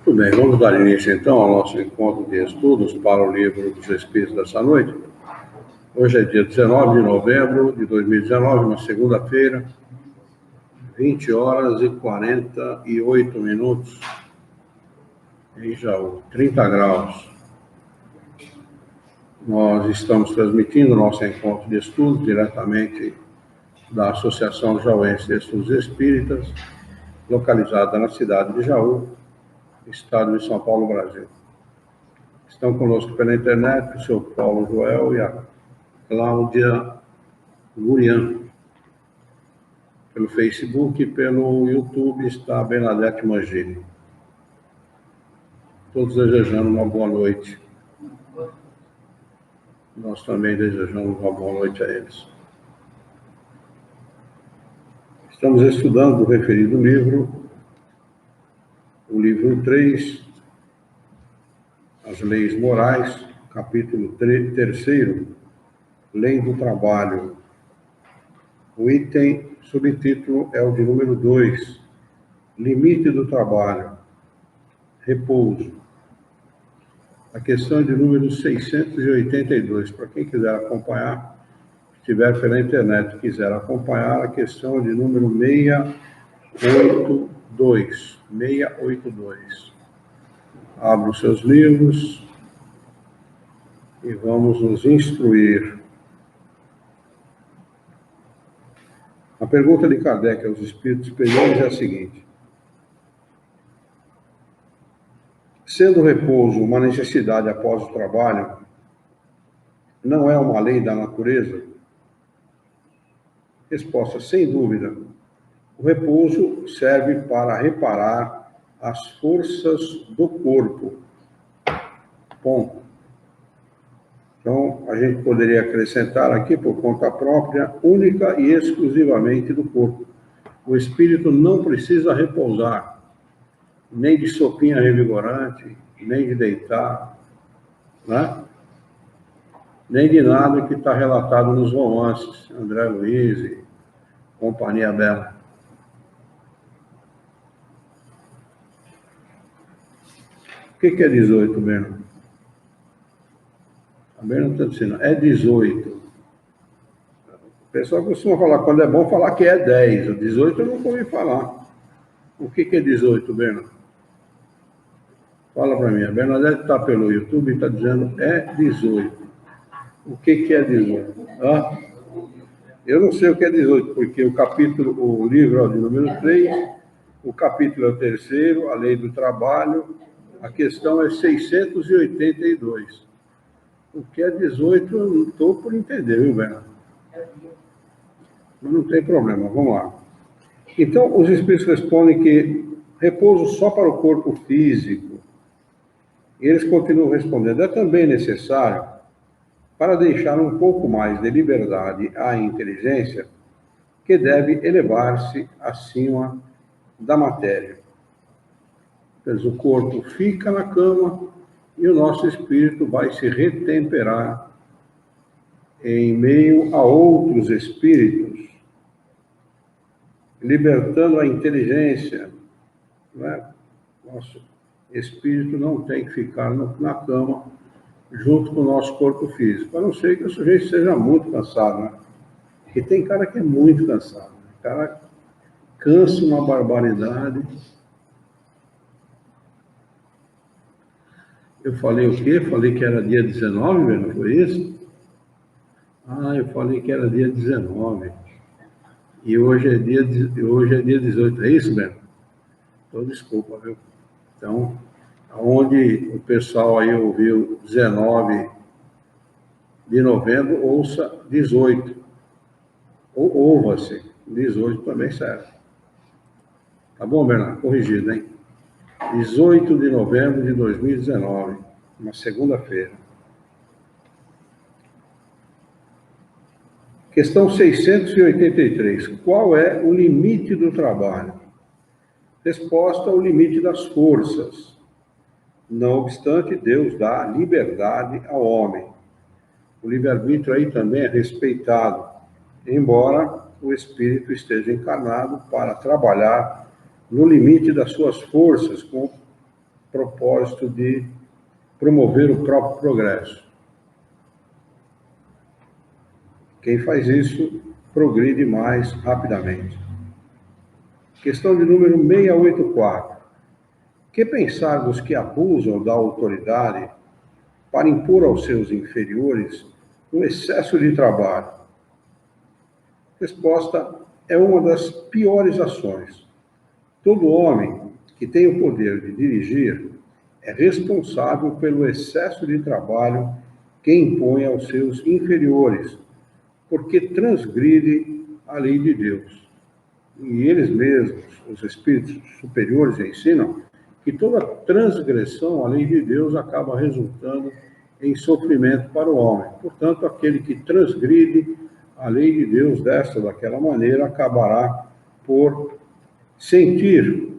Muito bem, vamos dar início então ao nosso encontro de estudos para o livro dos Espíritos dessa noite. Hoje é dia 19 de novembro de 2019, uma segunda-feira, 20 horas e 48 minutos, em Jaú, 30 graus. Nós estamos transmitindo o nosso encontro de estudos diretamente da Associação Jauense de Estudos Espíritas, localizada na cidade de Jaú, estado de São Paulo, Brasil. Estão conosco pela internet o seu Paulo Joel e a Cláudia Gurian. Pelo Facebook e pelo YouTube está a Bernadette Mangini. Todos desejando uma boa noite. Nós também desejamos uma boa noite a eles. Estamos estudando o referido livro, o livro 3, As Leis Morais, capítulo 3, Lei do Trabalho. O item, subtítulo, é o de número 2, Limite do Trabalho, Repouso. A questão é de número 682. Para quem quiser acompanhar, se estiver pela internet, quiser acompanhar, a questão é de número 682. 682. Abra os seus livros e vamos nos instruir. A pergunta de Kardec aos espíritos superiores é a seguinte: sendo o repouso uma necessidade após o trabalho, não é uma lei da natureza? Resposta: sem dúvida. O repouso serve para reparar as forças do corpo. Ponto. Então, a gente poderia acrescentar aqui, por conta própria, única e exclusivamente do corpo. O espírito não precisa repousar, nem de sopinha revigorante, nem de deitar, né? Nem de nada que está relatado nos romances, André Luiz e Companhia Bela. O que é 18, Bernardo? A Bernardo está dizendo, é 18. O pessoal costuma falar, quando é bom, falar que é 10. O 18 eu nunca ouvi falar. O que é 18, Bernardo? Fala para mim. A Bernadette está pelo YouTube e está dizendo, é 18. O que é 18? Ah, eu não sei o que é 18, porque o livro é de número 3, o capítulo é o 3º, a lei do trabalho, a questão é 682. O que é 18 eu não estou por entender, viu, Bernardo? Mas não tem problema, vamos lá. Então, os espíritos respondem que repouso só para o corpo físico. E eles continuam respondendo, é também necessário para deixar um pouco mais de liberdade à inteligência, que deve elevar-se acima da matéria. Pois o corpo fica na cama e o nosso espírito vai se retemperar em meio a outros espíritos, libertando a inteligência. Né? Nosso espírito não tem que ficar na cama junto com o nosso corpo físico, a não ser que o sujeito seja muito cansado, né? Porque tem cara que é muito cansado, né? O cara cansa uma barbaridade. Eu falei o quê? Falei que era dia 19, não foi isso? Ah, eu falei que era dia 19. E hoje é dia 18. É isso, Bento? Então, desculpa, viu? Então, onde o pessoal aí ouviu 19 de novembro, ouça 18. Ou ouva-se. 18 também serve. Tá bom, Bernardo? Corrigido, hein? 18 de novembro de 2019, uma segunda-feira. Questão 683. Qual é o limite do trabalho? Resposta: o limite das forças. Não obstante, Deus dá liberdade ao homem. O livre-arbítrio aí também é respeitado, embora o espírito esteja encarnado para trabalhar no limite das suas forças, com propósito de promover o próprio progresso. Quem faz isso progride mais rapidamente. Questão de número 684. Que pensar dos que abusam da autoridade para impor aos seus inferiores um excesso de trabalho? Resposta: é uma das piores ações. Todo homem que tem o poder de dirigir é responsável pelo excesso de trabalho que impõe aos seus inferiores, porque transgride a lei de Deus. E eles mesmos, os espíritos superiores, ensinam que toda transgressão à lei de Deus acaba resultando em sofrimento para o homem. Portanto, aquele que transgride a lei de Deus desta ou daquela maneira acabará por sentir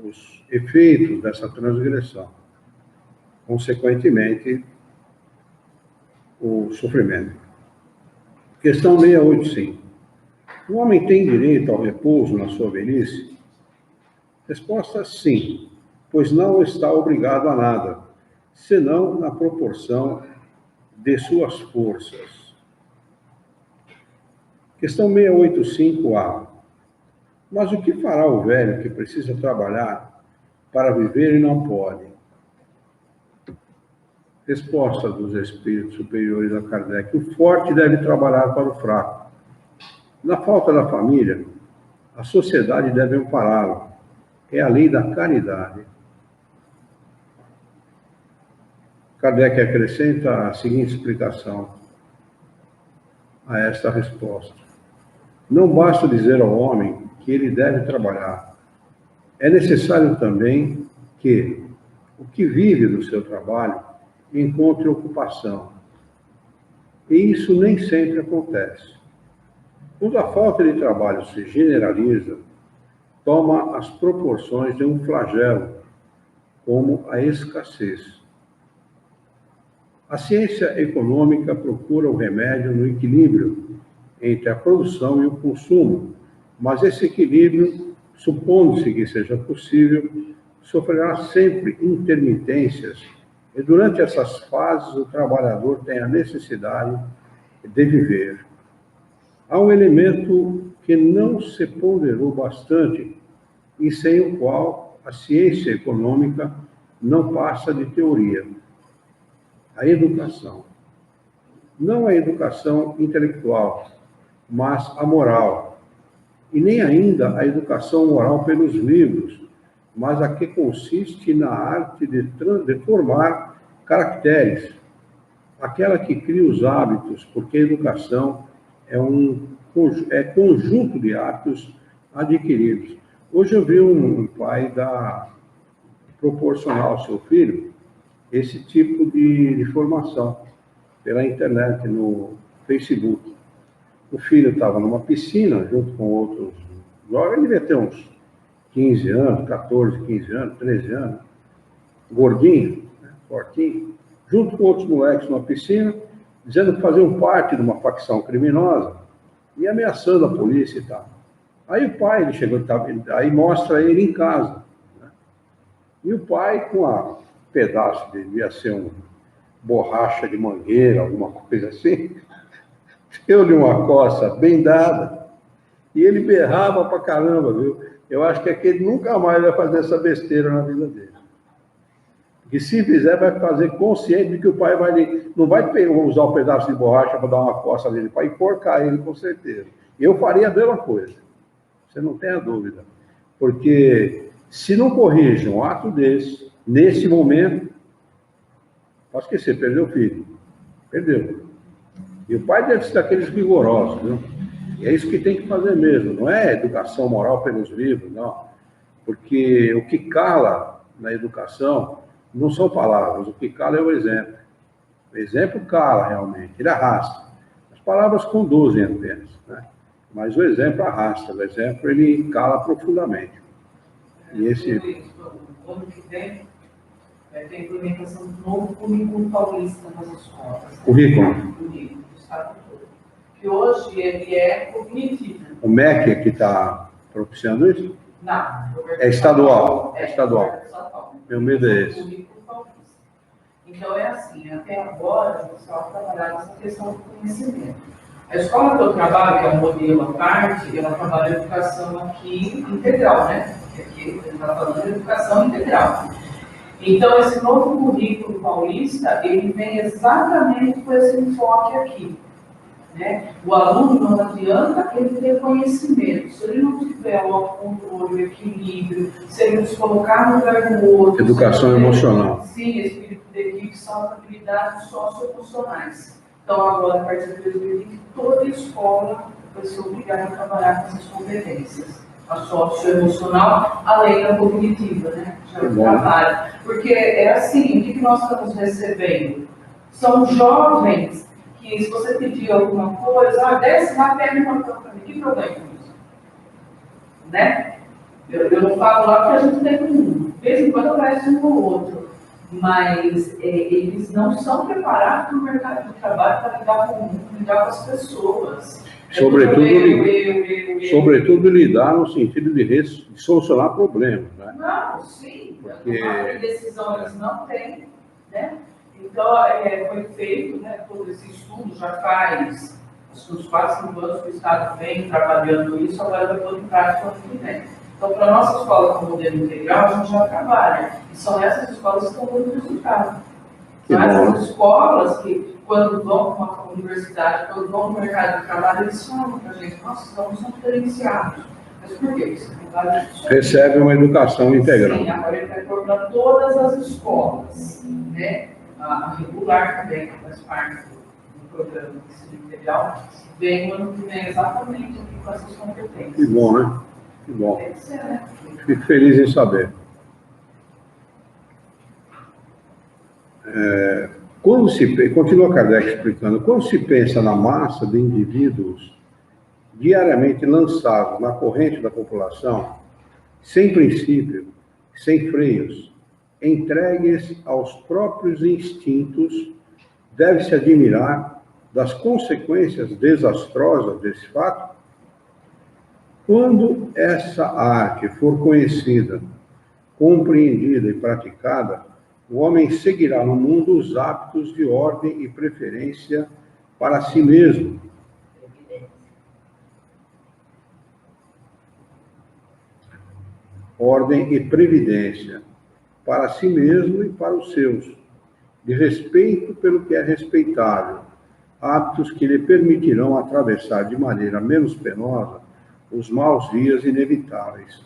os efeitos dessa transgressão. Consequentemente, o sofrimento. Questão 685. O homem tem direito ao repouso na sua velhice? Resposta: sim, pois não está obrigado a nada, senão na proporção de suas forças. Questão 685A. Mas o que fará o velho que precisa trabalhar para viver e não pode? Resposta dos espíritos superiores a Kardec: o forte deve trabalhar para o fraco. Na falta da família, a sociedade deve ampará-lo. É a lei da caridade. Kardec acrescenta a seguinte explicação a esta resposta: não basta dizer ao homem que ele deve trabalhar. É necessário também que o que vive do seu trabalho encontre ocupação. E isso nem sempre acontece. Quando a falta de trabalho se generaliza, toma as proporções de um flagelo, como a escassez. A ciência econômica procura o remédio no equilíbrio entre a produção e o consumo, mas esse equilíbrio, supondo-se que seja possível, sofrerá sempre intermitências, e durante essas fases o trabalhador tem a necessidade de viver. Há um elemento que não se ponderou bastante e sem o qual a ciência econômica não passa de teoria: a educação. Não a educação intelectual, mas a moral. E nem ainda a educação moral pelos livros, mas a que consiste na arte de formar caracteres, aquela que cria os hábitos, porque a educação é conjunto de hábitos adquiridos. Hoje eu vi um pai proporcionar ao seu filho esse tipo de formação pela internet, no Facebook. O filho estava numa piscina, junto com outros jovens, ele devia ter uns 15 anos, 14, 15 anos, 13 anos, gordinho, né, fortinho, junto com outros moleques numa piscina, dizendo que faziam parte de uma facção criminosa e ameaçando a polícia e tal. Aí o pai, ele chegou, aí mostra ele em casa, né? E o pai, com um pedaço, devia ser uma borracha de mangueira, alguma coisa assim, deu-lhe uma coça bem dada, e ele berrava pra caramba, viu? Eu acho que aquele nunca mais vai fazer essa besteira na vida dele. Porque se fizer, vai fazer consciente de que o pai não vai usar um pedaço de borracha para dar uma coça nele, para enforcar ele, com certeza. Eu faria a mesma coisa, você não tenha dúvida. Porque se não corrige um ato desse, nesse momento, pode esquecer, perdeu o filho. Perdeu. E o pai deve ser daqueles rigorosos, viu? E é isso que tem que fazer mesmo, não é educação moral pelos livros, não. Porque o que cala na educação não são palavras, o que cala é o exemplo. O exemplo cala realmente, ele arrasta. As palavras conduzem apenas, né? Mas o exemplo arrasta, o exemplo ele cala profundamente. E esse... O ano que vem vai ter a implementação do novo currículo paulista nas escolas. Currículo? Do Estado todo. Que hoje ele é cognitivo. O MEC é que está propiciando isso? Não. É estadual. É estadual. Meu medo é no esse. currículo paulista. Então, é assim, até agora, o pessoal trabalhava essa questão do conhecimento. A escola que eu trabalho, que é um modelo à parte, ela trabalha educação aqui integral, né? Aqui ele está falando de educação integral. Então, esse novo currículo paulista, ele vem exatamente com esse enfoque aqui. Né? O aluno não adianta ele ter conhecimento. Se ele não tiver o autocontrole, o equilíbrio, se ele não se colocar no lugar do outro... Educação emocional. Sim, espírito de equipe são habilidades socioemocionais. Então, agora, a partir de 2020, toda escola vai ser obrigada a trabalhar com essas competências. A socioemocional, além da cognitiva, né? Já trabalha. Porque é assim, o que nós estamos recebendo? São jovens que, se você pedir alguma coisa, desce lá, pega uma coisa para mim. Que problema com isso? Né? Eu não falo lá porque a gente tem um. De vez em quando aparece um ou outro. Mas eles não são preparados para o mercado de trabalho para lidar com o mundo, lidar com as pessoas. Sobretudo lidar no sentido de solucionar problemas. Né? Não, sim. Porque... A decisão eles não têm. Né? Então, foi feito, né, todo esse estudo, já faz uns 4, 5 anos que o Estado vem trabalhando isso, agora vai pôr em prática o ano que vem. Então, para a nossa escola com modelo integral, a gente já trabalha. E são essas escolas que estão dando resultado. São essas escolas que, quando vão para uma universidade, quando vão para o mercado de trabalho, eles falam para a gente, nossa, estamos diferenciados. Mas por quê? Recebe uma educação integral. Sim, agora ele vai pôr para todas as escolas. Né? A regular também, que faz parte do programa de ensino integral, vem no ano que vem exatamente aqui com essas competências. Que bom, né? Que bom. Deve ser, né? Fico feliz em saber. Continua Kardec explicando, quando se pensa na massa de indivíduos diariamente lançados na corrente da população, sem princípio, sem freios, entregues aos próprios instintos, deve-se admirar das consequências desastrosas desse fato? Quando essa arte for conhecida, compreendida e praticada, o homem seguirá no mundo os hábitos de ordem e preferência para si mesmo. Ordem e previdência para si mesmo e para os seus, de respeito pelo que é respeitável, hábitos que lhe permitirão atravessar de maneira menos penosa os maus dias inevitáveis.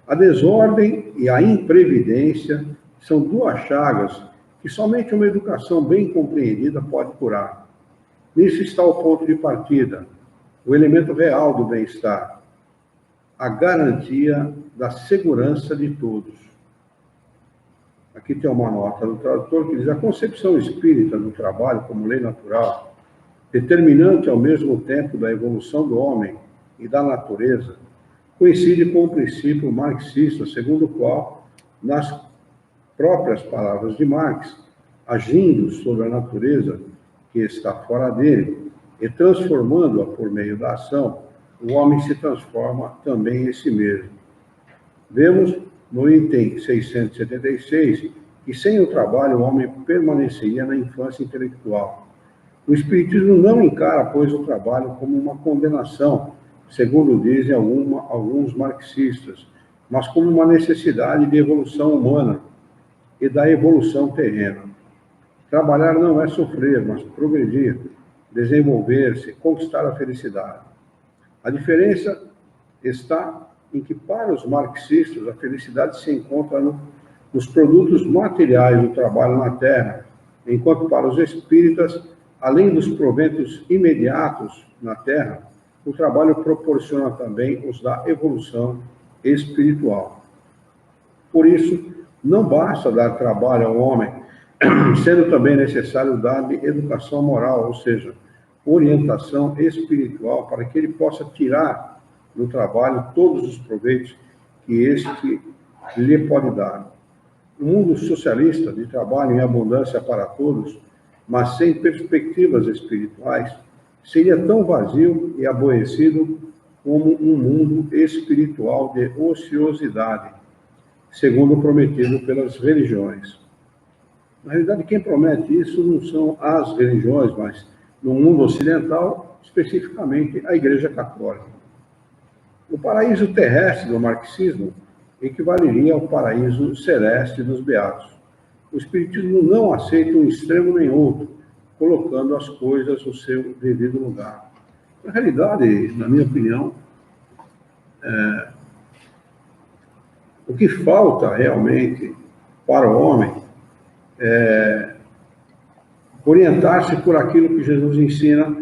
A desordem e a imprevidência são duas chagas que somente uma educação bem compreendida pode curar. Nisso está o ponto de partida, o elemento real do bem-estar, a garantia da segurança de todos. Aqui tem uma nota do tradutor que diz: a concepção espírita do trabalho como lei natural, determinante ao mesmo tempo da evolução do homem e da natureza, coincide com o princípio marxista, segundo o qual, nas próprias palavras de Marx, agindo sobre a natureza que está fora dele e transformando-a por meio da ação, o homem se transforma também em si mesmo. Vemos no item 676 que sem o trabalho o homem permaneceria na infância intelectual. O Espiritismo não encara, pois, o trabalho como uma condenação, segundo dizem alguns marxistas, mas como uma necessidade de evolução humana e da evolução terrena. Trabalhar não é sofrer, mas progredir, desenvolver-se, conquistar a felicidade. A diferença está em que, para os marxistas, a felicidade se encontra nos produtos materiais do trabalho na Terra, enquanto para os espíritas, além dos proventos imediatos na Terra, o trabalho proporciona também os da evolução espiritual. Por isso, não basta dar trabalho ao homem, sendo também necessário dar-lhe educação moral, ou seja, orientação espiritual, para que ele possa tirar do trabalho todos os proveitos que este lhe pode dar. Um mundo socialista de trabalho em abundância para todos, mas sem perspectivas espirituais, seria tão vazio e aborrecido como um mundo espiritual de ociosidade, segundo o prometido pelas religiões. Na realidade, quem promete isso não são as religiões, mas no mundo ocidental, especificamente a Igreja Católica. O paraíso terrestre do marxismo equivaleria ao paraíso celeste dos beatos. O espiritismo não aceita um extremo nem outro, colocando as coisas no seu devido lugar. Na realidade, na minha opinião, o que falta realmente para o homem é orientar-se por aquilo que Jesus ensina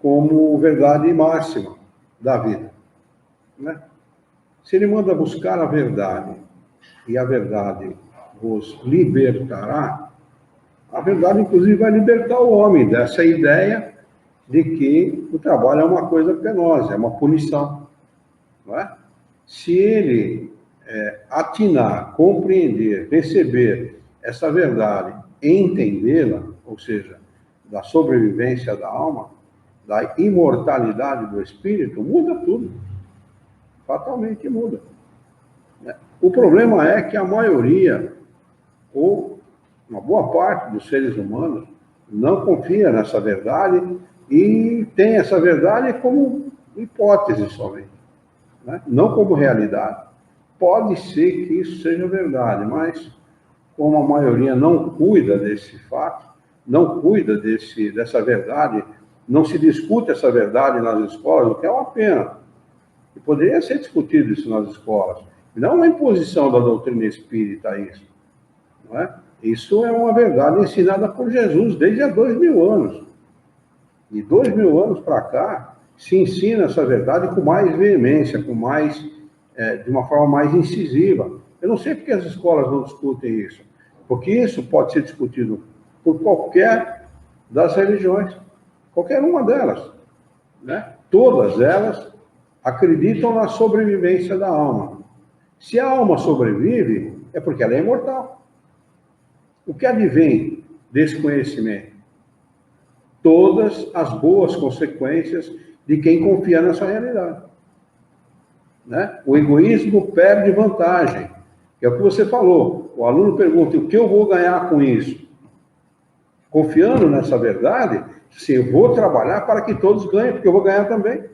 como verdade máxima da vida, né? Se ele manda buscar a verdade, e a verdade vos libertará, a verdade, inclusive, vai libertar o homem dessa ideia de que o trabalho é uma coisa penosa, é uma punição, não é? Se ele atinar, compreender, receber essa verdade, entendê-la, ou seja, da sobrevivência da alma, da imortalidade do espírito, muda tudo. Fatalmente muda. O problema é que a maioria, ou uma boa parte dos seres humanos, não confia nessa verdade e tem essa verdade como hipótese somente, né? Não como realidade. Pode ser que isso seja verdade, mas como a maioria não cuida desse fato, não cuida dessa verdade, não se discute essa verdade nas escolas, o que é uma pena. E poderia ser discutido isso nas escolas. Não uma imposição da doutrina espírita isso, não é? Isso é uma verdade ensinada por Jesus desde há 2000 anos. E 2000 anos para cá, se ensina essa verdade com mais veemência, com mais, de uma forma mais incisiva. Eu não sei porque as escolas não discutem isso, porque isso pode ser discutido por qualquer das religiões, qualquer uma delas, né? Todas elas acreditam na sobrevivência da alma. Se a alma sobrevive, é porque ela é imortal. O que advém desse conhecimento? Todas as boas consequências de quem confia nessa realidade, né? O egoísmo perde vantagem. É o que você falou. O aluno pergunta, o que eu vou ganhar com isso? Confiando nessa verdade, sim, eu vou trabalhar para que todos ganhem, porque eu vou ganhar também.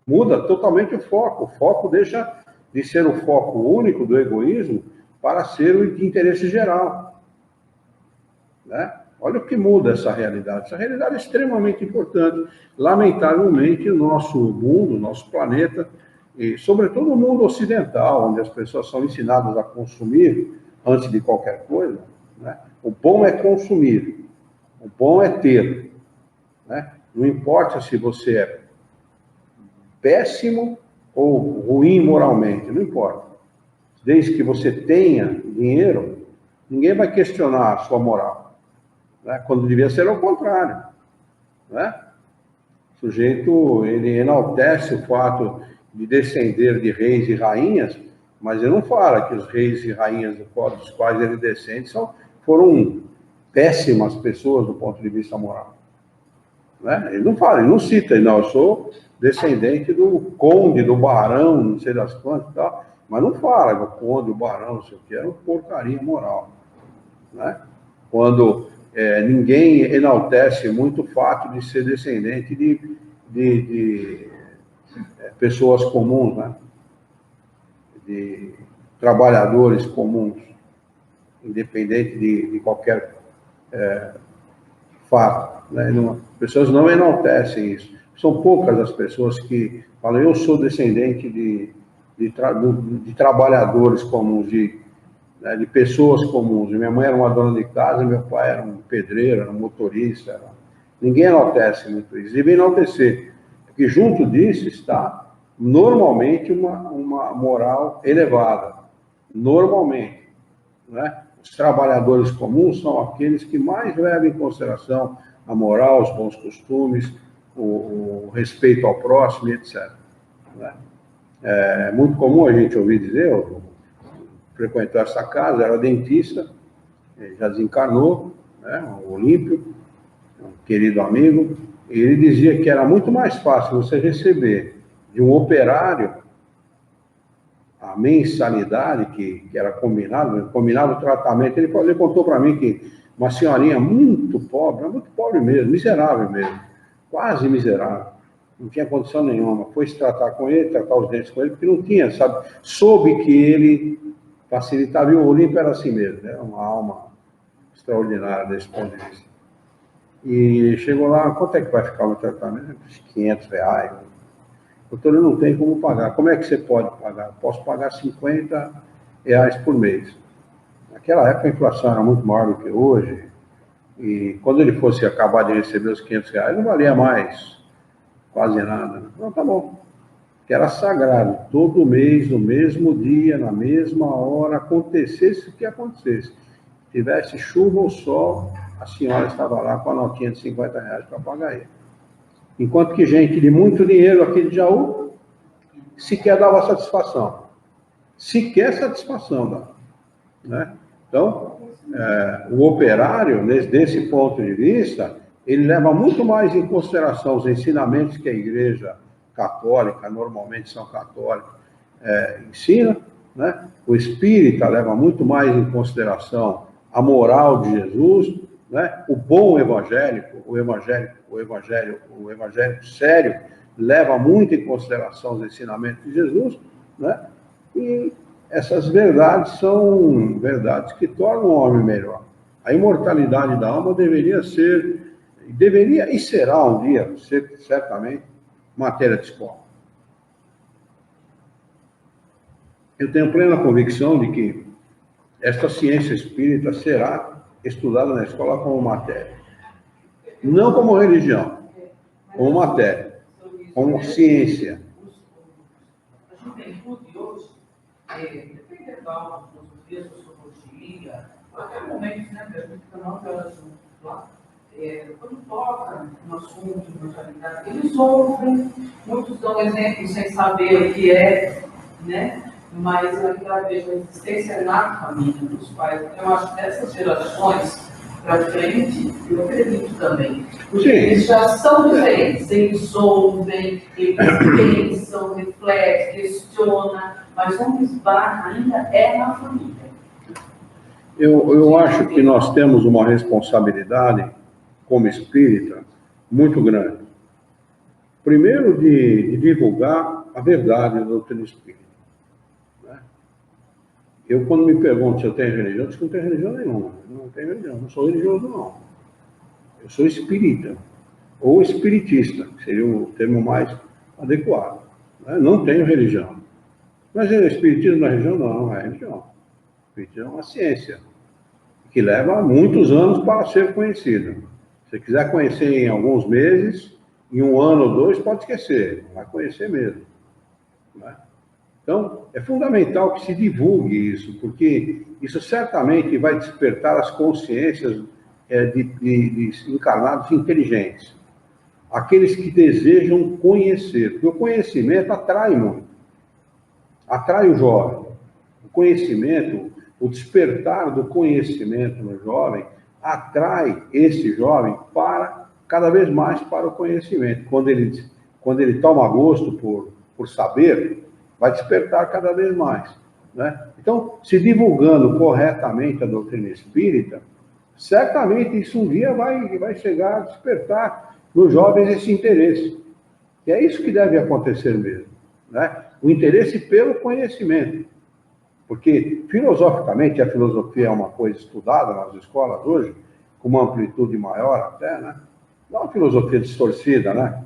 Muda totalmente o foco. O foco deixa de ser o foco único do egoísmo para ser o de interesse geral, né? Olha o que muda essa realidade. Essa realidade é extremamente importante. Lamentavelmente, o nosso mundo, o nosso planeta, e sobretudo o mundo ocidental, onde as pessoas são ensinadas a consumir antes de qualquer coisa, né? O bom é consumir, o bom é ter, né? Não importa se você é péssimo ou ruim moralmente, não importa. Desde que você tenha dinheiro, ninguém vai questionar a sua moral, né? Quando devia ser ao contrário, né? O sujeito, ele enaltece o fato de descender de reis e rainhas, mas ele não fala que os reis e rainhas dos quais ele descende foram péssimas pessoas do ponto de vista moral, né? Ele não fala, ele não cita, ele, não, eu sou descendente do conde, do barão, não sei das quantas e tal, mas não fala que o conde, o barão, não sei o que, era uma porcaria moral, né? Quando ninguém enaltece muito o fato de ser descendente de pessoas comuns, né? De trabalhadores comuns, independente de qualquer fato, né? Pessoas não enaltecem isso. São poucas as pessoas que falam, eu sou descendente de trabalhadores comuns, de pessoas comuns. Minha mãe era uma dona de casa, meu pai era um pedreiro, era um motorista. Ninguém enaltece muito isso. Deve enaltecer, porque junto disso está, normalmente, uma moral elevada. Normalmente, né? Os trabalhadores comuns são aqueles que mais levam em consideração a moral, os bons costumes, o respeito ao próximo, etc. Né? É muito comum a gente ouvir dizer, eu frequentou essa casa, era dentista, já desencarnou, né, o Olímpio, um querido amigo, e ele dizia que era muito mais fácil você receber de um operário a mensalidade que era combinado o tratamento, ele contou para mim que uma senhorinha muito pobre mesmo, miserável mesmo, quase miserável, não tinha condição nenhuma, foi se tratar com ele, tratar os dentes com ele, porque não tinha, sabe, soube que ele facilitava, e o Olímpio era assim mesmo, era uma alma extraordinária desse ponto de vista. E chegou lá, quanto é que vai ficar o tratamento? R$500. Doutor, eu não tenho como pagar. Como é que você pode pagar? Posso pagar R$50 por mês. Naquela época a inflação era muito maior do que hoje, e quando ele fosse acabar de receber os R$500, não valia mais quase nada. Não, tá bom. Que era sagrado, todo mês, no mesmo dia, na mesma hora, acontecesse o que acontecesse. Tivesse chuva ou sol, a senhora estava lá com a notinha de R$50 para pagar ele. Enquanto que gente de muito dinheiro aqui de Jaú sequer dava satisfação. Sequer satisfação dava. Né? Então, o operário, desse ponto de vista, ele leva muito mais em consideração os ensinamentos que a Igreja Católica, normalmente são católicos, ensina, né? O espírita leva muito mais em consideração a moral de Jesus, né? O bom evangélico, o evangélico sério, leva muito em consideração os ensinamentos de Jesus, né? E essas verdades são verdades que tornam o homem melhor. A imortalidade da alma deveria e será um dia, certamente, matéria de escola. Eu tenho plena convicção de que esta ciência espírita será estudada na escola como matéria. Não como religião, como matéria, como ciência. A juventude hoje, dependendo da aula de filosofia, sociologia, até momentos, né, que a gente fica 9 horas juntos lá, quando toca um assunto de mortalidade, eles ouvem, muitos dão exemplos sem saber o que é, né? Mas aquela vejo a existência na família dos pais. Eu acho que dessas gerações para frente, eu acredito também. Porque eles já são diferentes, eles ouvem, eles pensam, refletem, questionam, mas onde esbarra ainda é na família. Eu acho que nós temos uma responsabilidade, como espírita, muito grande. Primeiro, de divulgar a verdade da doutrina espírita. Né? Eu, quando me pergunto se eu tenho religião, eu digo que não tenho religião nenhuma. Não tenho religião, não sou religioso, não. Eu sou espírita, ou espiritista, que seria o termo mais adequado. Né? Não tenho religião. Mas o espiritismo não é religião? Não é religião. O espiritismo é uma ciência, que leva muitos anos para ser conhecida. Se você quiser conhecer em alguns meses, em 1 ano ou 2, pode esquecer, não vai conhecer mesmo. Né? Então, é fundamental que se divulgue isso, porque isso certamente vai despertar as consciências de encarnados inteligentes. Aqueles que desejam conhecer, porque o conhecimento atrai muito, atrai o jovem. O conhecimento, o despertar do conhecimento no jovem, atrai esse jovem cada vez mais para o conhecimento. Quando ele toma gosto por saber, vai despertar cada vez mais. Né? Então, se divulgando corretamente a doutrina espírita, certamente isso um dia vai chegar a despertar nos jovens esse interesse. E é isso que deve acontecer mesmo. Né? O interesse pelo conhecimento. Porque, filosoficamente, a filosofia é uma coisa estudada nas escolas hoje, com uma amplitude maior até, né? Não uma filosofia distorcida, né?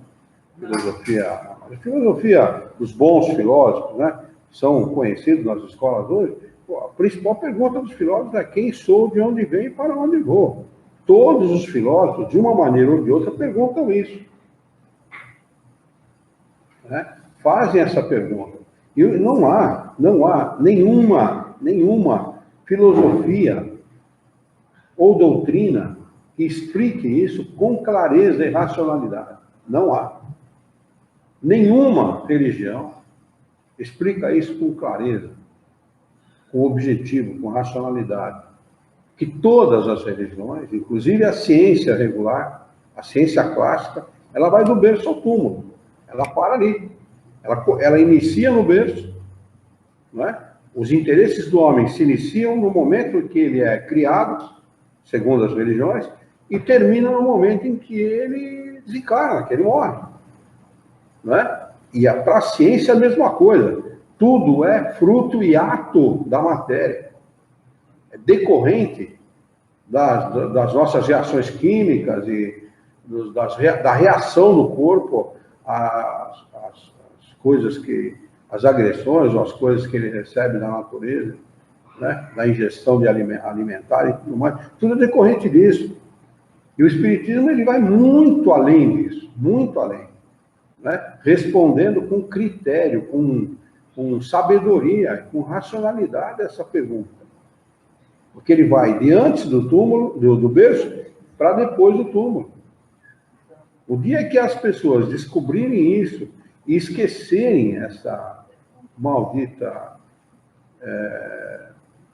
A filosofia dos bons filósofos, né? São conhecidos nas escolas hoje. A principal pergunta dos filósofos é quem sou, de onde venho e para onde vou. Todos os filósofos, de uma maneira ou de outra, perguntam isso. Né? Fazem essa pergunta. E não há nenhuma filosofia ou doutrina que explique isso com clareza e racionalidade. Não há. Nenhuma religião explica isso com clareza, com objetivo, com racionalidade. Que todas as religiões, inclusive a ciência regular, a ciência clássica, ela vai do berço ao túmulo. Ela para ali. Ela inicia no berço não é? Os interesses do homem se iniciam no momento em que ele é criado, segundo as religiões, e terminam no momento em que ele desencarna, que ele morre. Não é? E para a ciência é a mesma coisa. Tudo é fruto e ato da matéria. É decorrente das nossas reações químicas e da reação do corpo às coisas as agressões, ou as coisas que ele recebe da natureza, né? Da ingestão de alimentar e tudo mais. Tudo é decorrente disso. E o Espiritismo ele vai muito além disso, muito além. Né? Respondendo com critério, com sabedoria, com racionalidade essa pergunta. Porque ele vai de antes do túmulo, do berço, para depois do túmulo. O dia que as pessoas descobrirem isso e esquecerem essa maldita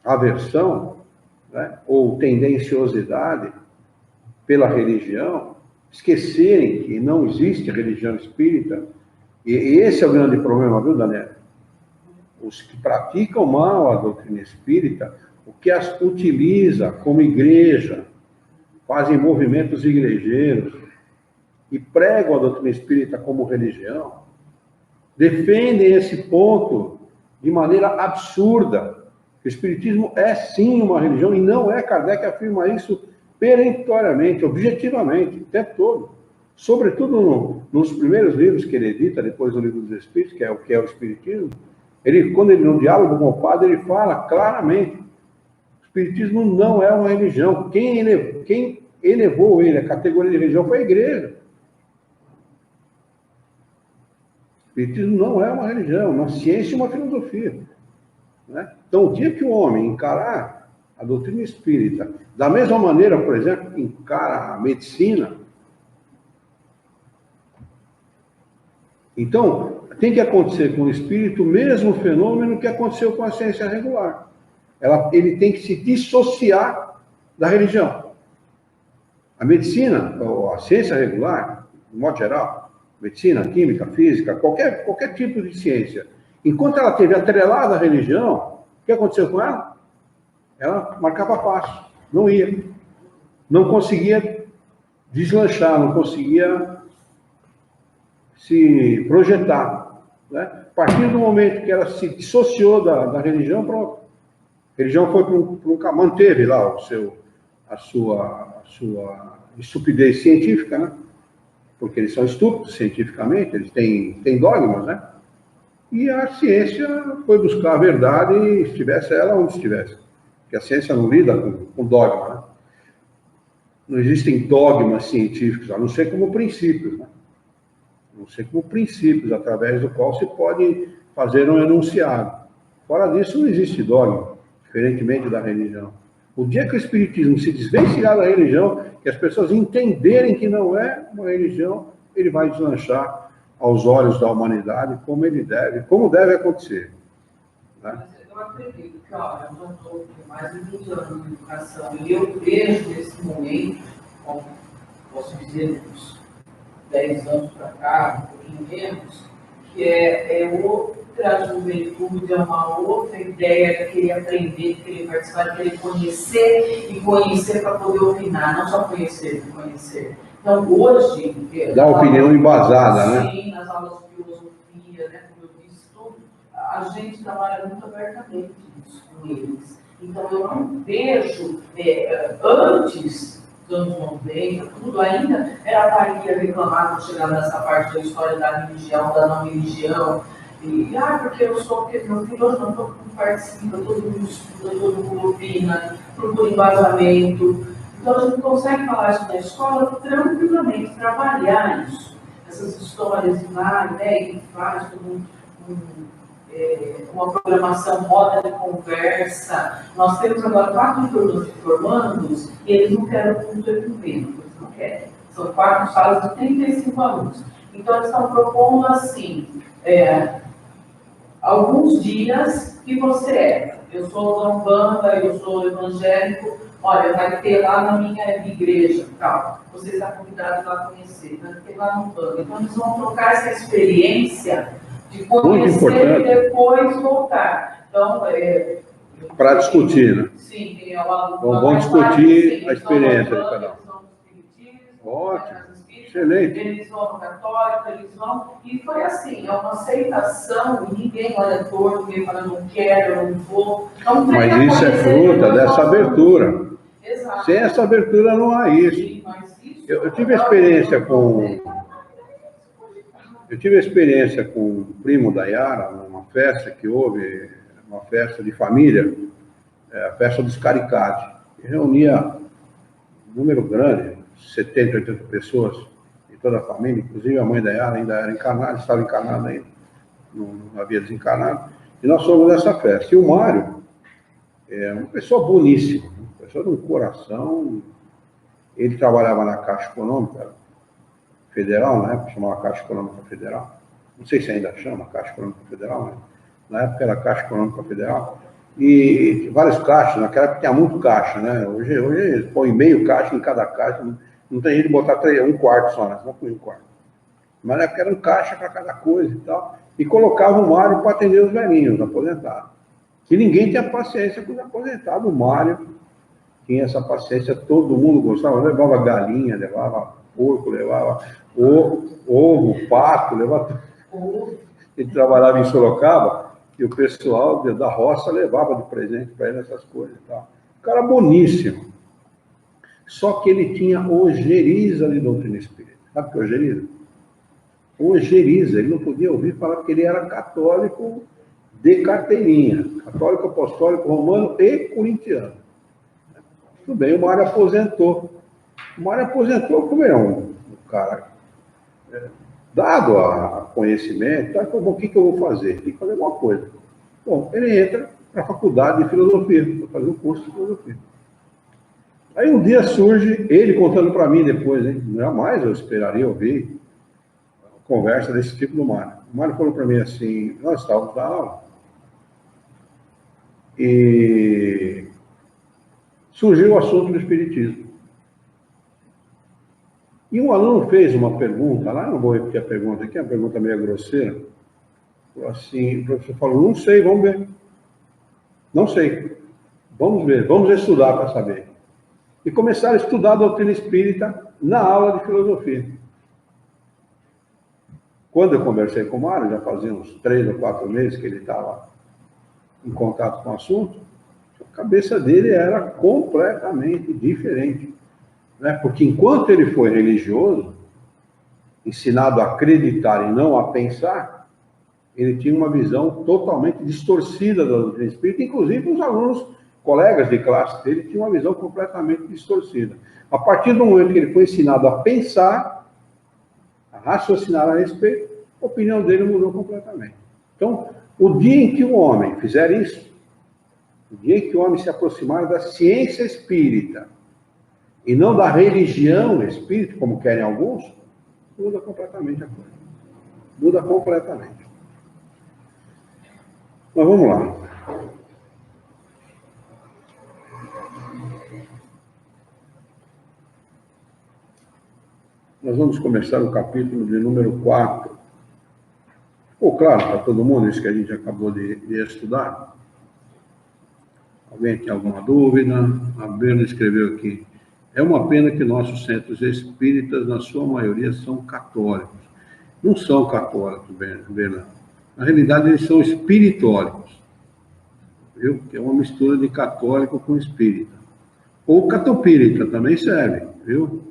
aversão, né, ou tendenciosidade pela religião, esquecerem que não existe religião espírita, e esse é o grande problema, viu, Daniel? Os que praticam mal a doutrina espírita, o que as utiliza como igreja, fazem movimentos igrejeiros e pregam a doutrina espírita como religião, defendem esse ponto de maneira absurda. O Espiritismo é sim uma religião e não é. Kardec afirma isso perentoriamente, objetivamente, o tempo todo. Sobretudo nos primeiros livros que ele edita, depois do Livro dos Espíritos, que é o Espiritismo, quando ele no diálogo com o padre, ele fala claramente: o Espiritismo não é uma religião. Quem elevou ele à categoria de religião foi a igreja. O Espiritismo não é uma religião, uma ciência e uma filosofia. Né? Então, o dia que o homem encarar a doutrina espírita, da mesma maneira, por exemplo, que encara a medicina, então, tem que acontecer com o espírito o mesmo fenômeno que aconteceu com a ciência regular. Ele tem que se dissociar da religião. A medicina, ou a ciência regular, de modo geral, medicina, química, física, qualquer tipo de ciência, enquanto ela esteve atrelada à religião, o que aconteceu com ela? Ela marcava passo, não ia. Não conseguia deslanchar, não conseguia se projetar. Né? A partir do momento que ela se dissociou da religião, pronto. A religião foi para um manteve lá a sua estupidez científica, né? Porque eles são estúpidos cientificamente, eles têm dogmas, né? E a ciência foi buscar a verdade, estivesse ela onde estivesse. Porque a ciência não lida com dogma, né? Não existem dogmas científicos, a não ser como princípios, né? A não ser como princípios, através do qual se pode fazer um enunciado. Fora disso, não existe dogma, diferentemente da religião. O dia que o Espiritismo se desvencilhar da religião, que as pessoas entenderem que não é uma religião, ele vai deslanchar aos olhos da humanidade como deve acontecer. Né? Eu acredito que, eu já estou com mais de 20 anos de educação, e eu vejo nesse momento, como posso dizer, uns 10 anos para cá, um pouquinho menos, que é outra juventude, é uma outra ideia de querer aprender, de querer participar, de querer conhecer e conhecer para poder opinar, não só conhecer, conhecer. Então, hoje... Dá opinião embasada, né? Sim, nas aulas de filosofia, né, como eu disse, tudo, a gente trabalha muito abertamente isso com eles. Então, eu não vejo, antes dos anos 90, tudo ainda, era a Bahia reclamar quando chegava nessa parte da história da religião, da não religião, e, porque eu sou, porque meu filho hoje não, todo mundo participa, todo mundo estuda, todo mundo opina, procura embasamento. Então, a gente consegue falar isso na escola tranquilamente, trabalhar isso. Essas histórias de que faz uma programação, roda de conversa. Nós temos agora 4 turmas de formandos e eles não querem curso ecumênico, eles não querem. São 4 salas de 35 alunos. Então, eles estão propondo assim, alguns dias que você eu sou da Umbanda, eu sou evangélico, olha, vai ter lá na minha igreja, tal. Você está convidado a conhecer, vai ter lá no Umbanda. Então, eles vão trocar essa experiência de conhecer e depois voltar. Então, para discutir, né? Sim, tem a vamos discutir a experiência de cada um. Ótimo, excelente. Eles vão no católico, eles vão. E foi assim, é uma aceitação, e ninguém olha torto, ninguém fala não quero, eu não vou. Então, mas isso é fruta dessa abertura. Exato. Sem essa abertura não há isso. Sim, mas isso eu tive experiência com. Eu tive experiência com o primo da Yara, numa festa que houve, uma festa de família, a festa dos Caricati, que reunia um número grande, 70, 80 pessoas, de toda a família, inclusive a mãe da Yara ainda era encarnada, estava encarnada ainda, não havia desencarnado, e nós fomos nessa festa. E o Mário é uma pessoa boníssima, uma pessoa de um coração, ele trabalhava na Caixa Econômica Federal, na época chamava Caixa Econômica Federal, não sei se ainda chama Caixa Econômica Federal, mas na época era Caixa Econômica Federal, e vários caixas, naquela época tinha muito caixa, né? Hoje eles põem meio caixa em cada caixa, não tem jeito de botar um quarto só, né? Só põe um quarto. Mas na época era um caixa para cada coisa e tal, e colocava o Mário para atender os velhinhos, os aposentados. E ninguém tinha paciência com os aposentados, o Mário tinha essa paciência, todo mundo gostava, levava galinha, levava porco, levava ovo, pato, levava tudo. Ele trabalhava em Sorocaba, e o pessoal da roça levava de presente para ele essas coisas e tal. Um cara boníssimo. Só que ele tinha ojeriza de doutrina espírita. Sabe o que é ojeriza? Ojeriza. Ele não podia ouvir falar porque ele era católico de carteirinha. Católico apostólico romano e corintiano. Tudo bem, o Mário aposentou. O Mário aposentou como é um cara dado a conhecimento, tá? Então, o que eu vou fazer? Tem que fazer alguma coisa. Bom, ele entra para a faculdade de filosofia, para fazer um curso de filosofia. Aí um dia surge, ele contando para mim depois, hein? Jamais eu esperaria ouvir uma conversa desse tipo do Mário. O Mário falou para mim assim, nós estávamos na aula, e surgiu o assunto do espiritismo. E um aluno fez uma pergunta, lá não vou repetir a pergunta aqui, é uma pergunta meio grosseira. Assim, o professor falou, não sei, vamos ver. Não sei. Vamos ver, vamos estudar para saber. E começaram a estudar a doutrina espírita na aula de filosofia. Quando eu conversei com o Mário, já fazia uns 3 ou 4 meses que ele estava em contato com o assunto, a cabeça dele era completamente diferente. Né? Porque enquanto ele foi religioso, ensinado a acreditar e não a pensar, ele tinha uma visão totalmente distorcida da doutrina espírita, inclusive os alunos, colegas de classe dele, tinham uma visão completamente distorcida. A partir do momento que ele foi ensinado a pensar, a raciocinar a respeito, a opinião dele mudou completamente. Então, o dia em que o homem fizer isso, o dia em que o homem se aproximar da ciência espírita, e não da religião espírita, como querem alguns, muda completamente a coisa. Muda completamente. Mas vamos lá. Nós vamos começar o capítulo de número 4. Ficou claro para todo mundo isso que a gente acabou de estudar? Alguém tem alguma dúvida? A Bruna escreveu aqui. É uma pena que nossos centros espíritas, na sua maioria, são católicos. Não são católicos, Bruna. Na realidade, eles são espiritólicos. Viu? Que é uma mistura de católico com espírita. Ou catopírita também serve, viu?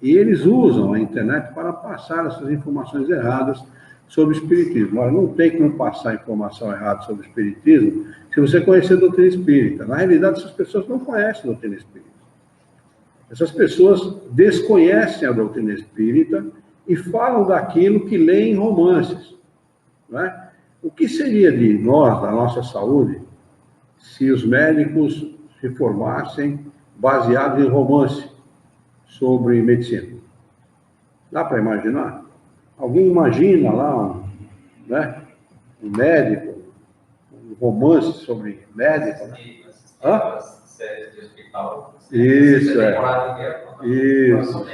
E eles usam a internet para passar essas informações erradas sobre o espiritismo. Olha, não tem como passar informação errada sobre o espiritismo se você conhecer a doutrina espírita. Na realidade, essas pessoas não conhecem a doutrina espírita. Essas pessoas desconhecem a doutrina espírita e falam daquilo que leem em romances. Não é? O que seria de nós, da nossa saúde, se os médicos se formassem baseados em romance sobre medicina? Dá para imaginar? Alguém imagina lá um médico, um romance sobre médico? Né? Hã? Séries de hospital. Isso, Isso.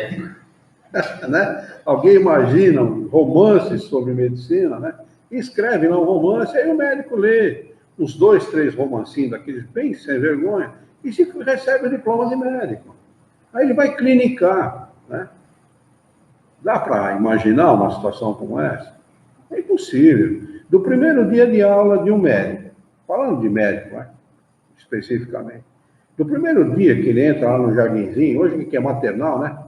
Né? Alguém imagina um romance sobre medicina, né? Escreve lá um romance, aí o médico lê uns 2, 3 romancinhos daqueles bem sem vergonha, e se recebe o diploma de médico. Aí ele vai clinicar, né? Dá para imaginar uma situação como essa? É impossível. Do primeiro dia de aula de um médico, falando de médico, né? Especificamente, do primeiro dia que ele entra lá no jardinzinho, hoje que é maternal, né?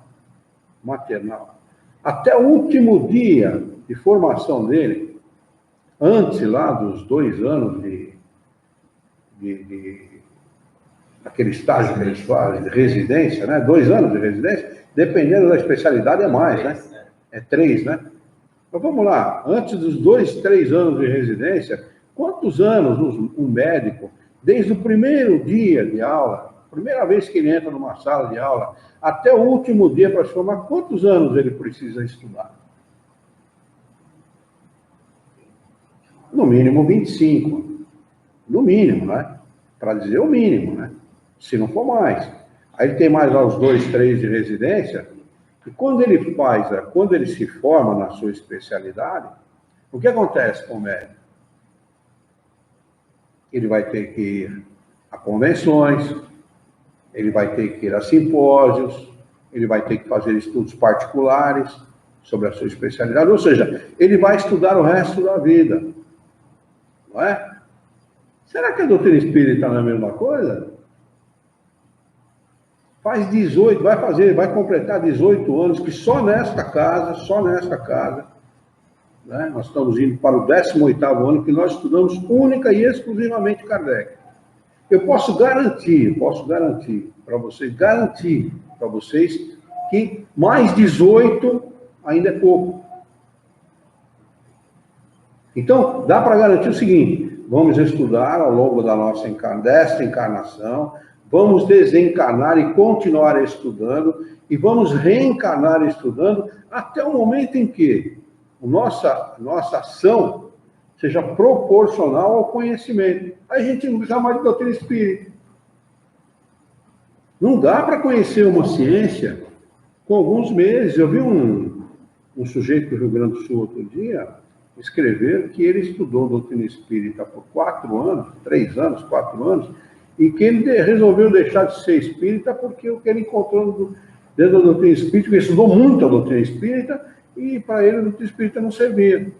Maternal. Até o último dia de formação dele, antes lá dos 2 anos daquele estágio que eles fazem, de residência, né? 2 anos de residência, dependendo da especialidade é mais, né? É 3, né? Mas vamos lá, antes dos 2, 3 anos de residência, quantos anos um médico, desde o primeiro dia de aula, primeira vez que ele entra numa sala de aula, até o último dia para se formar, quantos anos ele precisa estudar? No mínimo 25. No mínimo, né? Para dizer o mínimo, né? Se não for mais. Aí ele tem mais lá os 2, 3 de residência, e quando ele se forma na sua especialidade, o que acontece com o médico? Ele vai ter que ir a convenções, ele vai ter que ir a simpósios, ele vai ter que fazer estudos particulares sobre a sua especialidade, ou seja, ele vai estudar o resto da vida. Não é? Será que a doutrina espírita não é a mesma coisa? Faz 18, vai completar 18 anos, que só nesta casa, né, nós estamos indo para o 18º ano, que nós estudamos única e exclusivamente Kardec. Eu posso garantir para vocês que mais 18 ainda é pouco. Então, dá para garantir o seguinte: vamos estudar ao longo desta encarnação, vamos desencarnar e continuar estudando, e vamos reencarnar estudando até o momento em que nossa ação seja proporcional ao conhecimento. Aí a gente não precisa mais de doutrina espírita. Não dá para conhecer uma ciência com alguns meses. Eu vi um sujeito do Rio Grande do Sul outro dia escrever que ele estudou doutrina espírita por 4 anos, 3 anos, 4 anos, e que ele resolveu deixar de ser espírita porque o que ele encontrou dentro da doutrina espírita, ele estudou muito a doutrina espírita, e para ele a doutrina espírita não servia.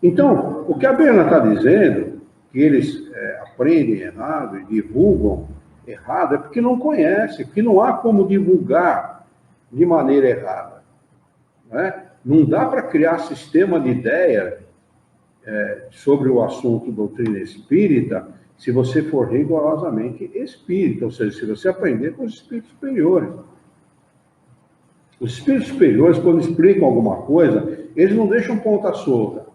Então, o que a Berna está dizendo, que eles aprendem errado e divulgam errado, é porque não conhecem, porque não há como divulgar de maneira errada. Não dá para criar sistema de ideia sobre o assunto doutrina espírita se você for rigorosamente espírita, ou seja, se você aprender com os espíritos superiores. Os espíritos superiores, quando explicam alguma coisa, eles não deixam ponta solta.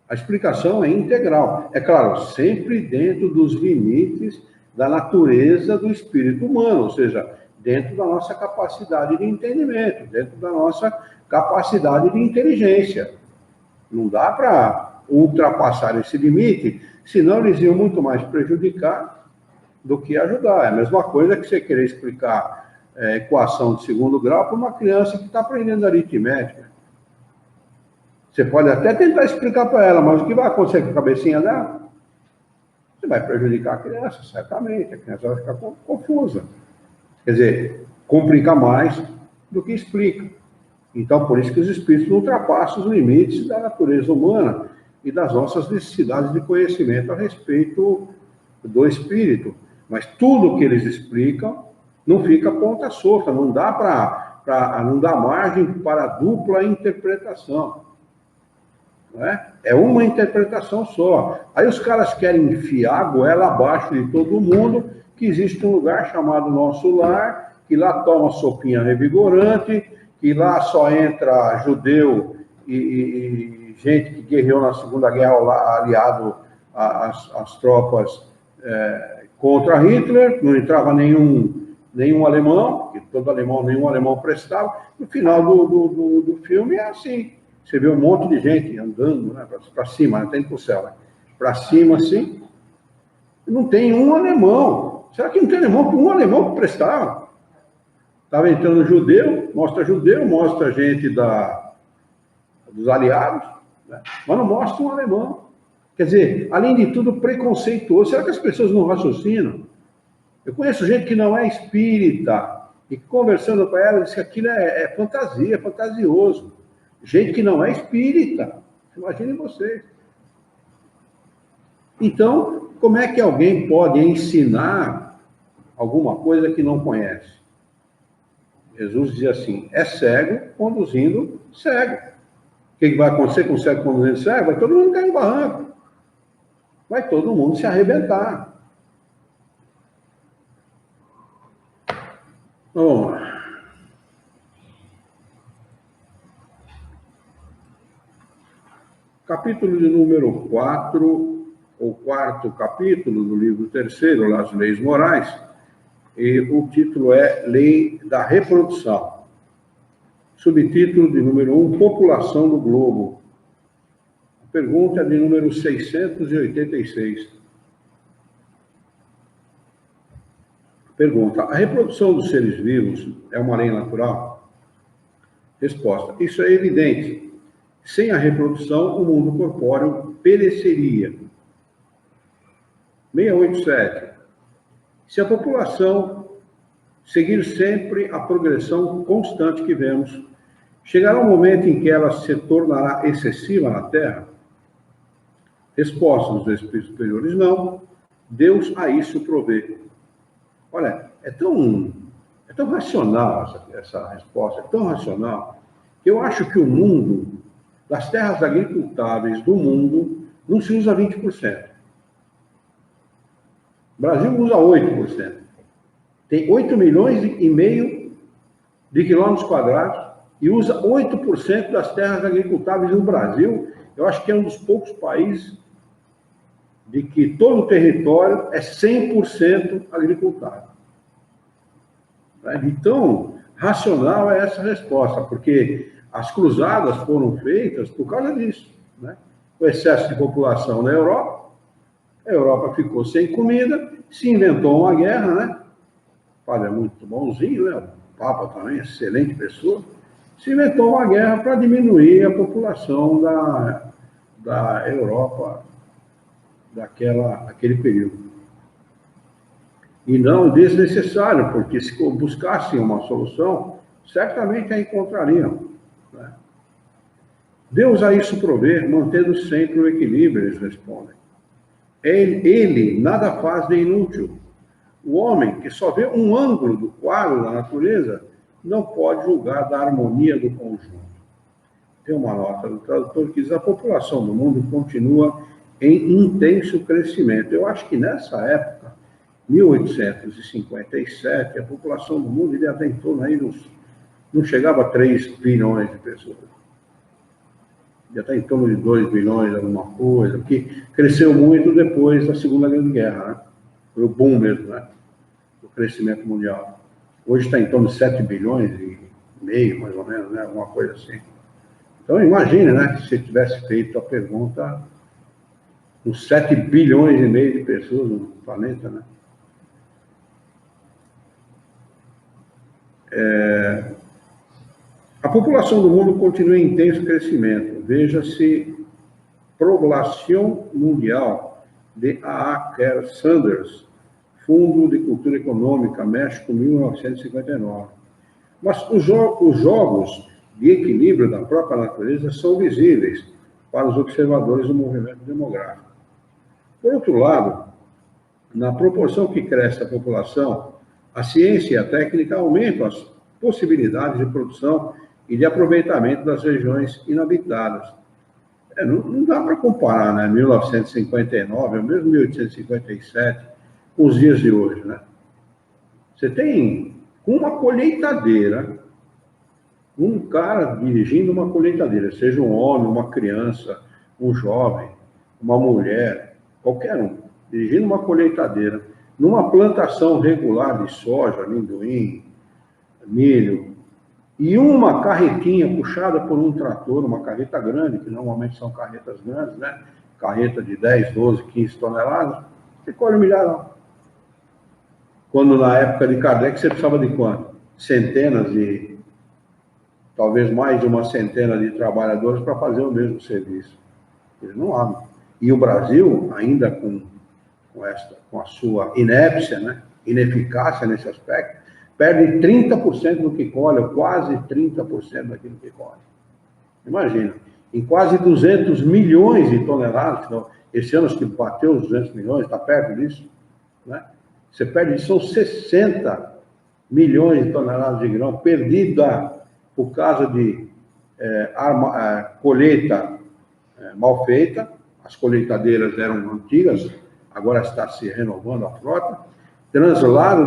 A explicação é integral. É claro, sempre dentro dos limites da natureza do espírito humano, ou seja, dentro da nossa capacidade de entendimento, dentro da nossa capacidade de inteligência. Não dá para ultrapassar esse limite, senão eles iam muito mais prejudicar do que ajudar. É a mesma coisa que você querer explicar equação de 2º grau para uma criança que está aprendendo aritmética. Você pode até tentar explicar para ela, mas o que vai acontecer com a cabecinha dela? Você vai prejudicar a criança, certamente. A criança vai ficar confusa. Quer dizer, complica mais do que explica. Então, por isso que os espíritos ultrapassam os limites da natureza humana e das nossas necessidades de conhecimento a respeito do espírito. Mas tudo que eles explicam não fica ponta solta, não dá não dá margem para dupla interpretação. Não é? É uma interpretação só. Aí os caras querem enfiar a goela abaixo de todo mundo, que existe um lugar chamado Nosso Lar, que lá toma sopinha revigorante, que lá só entra judeu e gente que guerreou na Segunda Guerra aliado às tropas contra Hitler, não entrava nenhum alemão, porque nenhum alemão prestava. No final do filme é assim. Você vê um monte de gente andando, né, para cima, até indo para o céu, né? Para cima assim, não tem um alemão. Será que não tem um alemão que prestava? Estava entrando judeu, mostra gente dos aliados, né? Mas não mostra um alemão. Quer dizer, além de tudo, preconceituoso. Será que as pessoas não raciocinam? Eu conheço gente que não é espírita e conversando com ela, diz que aquilo é fantasia, é fantasioso. Gente que não é espírita. Imaginem vocês. Então, como é que alguém pode ensinar alguma coisa que não conhece? Jesus dizia assim, é cego conduzindo cego. O que vai acontecer com o cego conduzindo cego? Vai todo mundo cair no barranco. Vai todo mundo se arrebentar. Bom, capítulo de número 4, ou quarto capítulo do livro terceiro, as leis morais, e o título é Lei da Reprodução. Subtítulo de número 1, População do Globo. A pergunta é de número 686. Pergunta, a reprodução dos seres vivos é uma lei natural? Resposta, isso é evidente. Sem a reprodução, o mundo corpóreo pereceria. 687. Se a população seguir sempre a progressão constante que vemos, chegará um momento em que ela se tornará excessiva na Terra? Resposta dos espíritos superiores, não. Deus a isso provê. Olha, é tão racional essa resposta, é tão racional, que eu acho que o mundo, das terras agricultáveis do mundo, não se usa 20%. O Brasil usa 8%. Tem 8 milhões e meio de quilômetros quadrados e usa 8% das terras agricultáveis no Brasil. Eu acho que é um dos poucos países de que todo o território é 100% agricultável. Então, racional é essa resposta, porque as cruzadas foram feitas por causa disso, né? O excesso de população na Europa, a Europa ficou sem comida, se inventou uma guerra, né? O padre é muito bonzinho, né? O Papa também, excelente pessoa. Se inventou uma guerra para diminuir a população da Europa daquele período. E não desnecessário, porque se buscassem uma solução, certamente a encontrariam, né? Deus a isso provê, mantendo sempre o equilíbrio, eles respondem. Ele nada faz de inútil. O homem, que só vê um ângulo do quadro da natureza, não pode julgar da harmonia do conjunto. Tem uma nota do tradutor que diz: a população do mundo continua em intenso crescimento. Eu acho que nessa época, 1857, a população do mundo já tem em torno aí não chegava a 3 bilhões de pessoas. Já está em torno de 2 bilhões, alguma coisa, que cresceu muito depois da Segunda Grande Guerra, né? Foi o boom mesmo, né? Do crescimento mundial. Hoje está em torno de 7 bilhões e meio, mais ou menos, né? Alguma coisa assim. Então, imagine, né? Que se tivesse feito a pergunta com 7 bilhões e meio de pessoas no planeta, né? A população do mundo continua em intenso crescimento. Veja-se Poblação Mundial, de A.A. Kerr Sanders, Fundo de Cultura Econômica, México, 1959. Mas os jogos de equilíbrio da própria natureza são visíveis para os observadores do movimento demográfico. Por outro lado, na proporção que cresce a população, a ciência e a técnica aumentam as possibilidades de produção e de aproveitamento das regiões inabitadas. Não dá para comparar, né? 1959, ou mesmo 1857, com os dias de hoje, né? Você tem uma colheitadeira, um cara dirigindo uma colheitadeira, seja um homem, uma criança, um jovem, uma mulher, qualquer um, dirigindo uma colheitadeira, numa plantação regular de soja, amendoim, milho, e uma carretinha puxada por um trator, uma carreta grande, que normalmente são carretas grandes, né? Carreta de 10, 12, 15 toneladas, você colhe um milharal. Quando na época de Kardec você precisava de quanto? Centenas de talvez mais de uma centena de trabalhadores para fazer o mesmo serviço. Eles não abrem. E o Brasil, ainda com a sua inépcia, né, ineficácia nesse aspecto, perde 30% do que colhe, ou quase 30% daquilo que colhe. Imagina, em quase 200 milhões de toneladas, então, esse ano acho que bateu os 200 milhões, está perto disso, né? Você perde, são 60 milhões de toneladas de grão perdida por causa de colheita mal feita. As colheitadeiras eram antigas, agora está se renovando a frota. Translado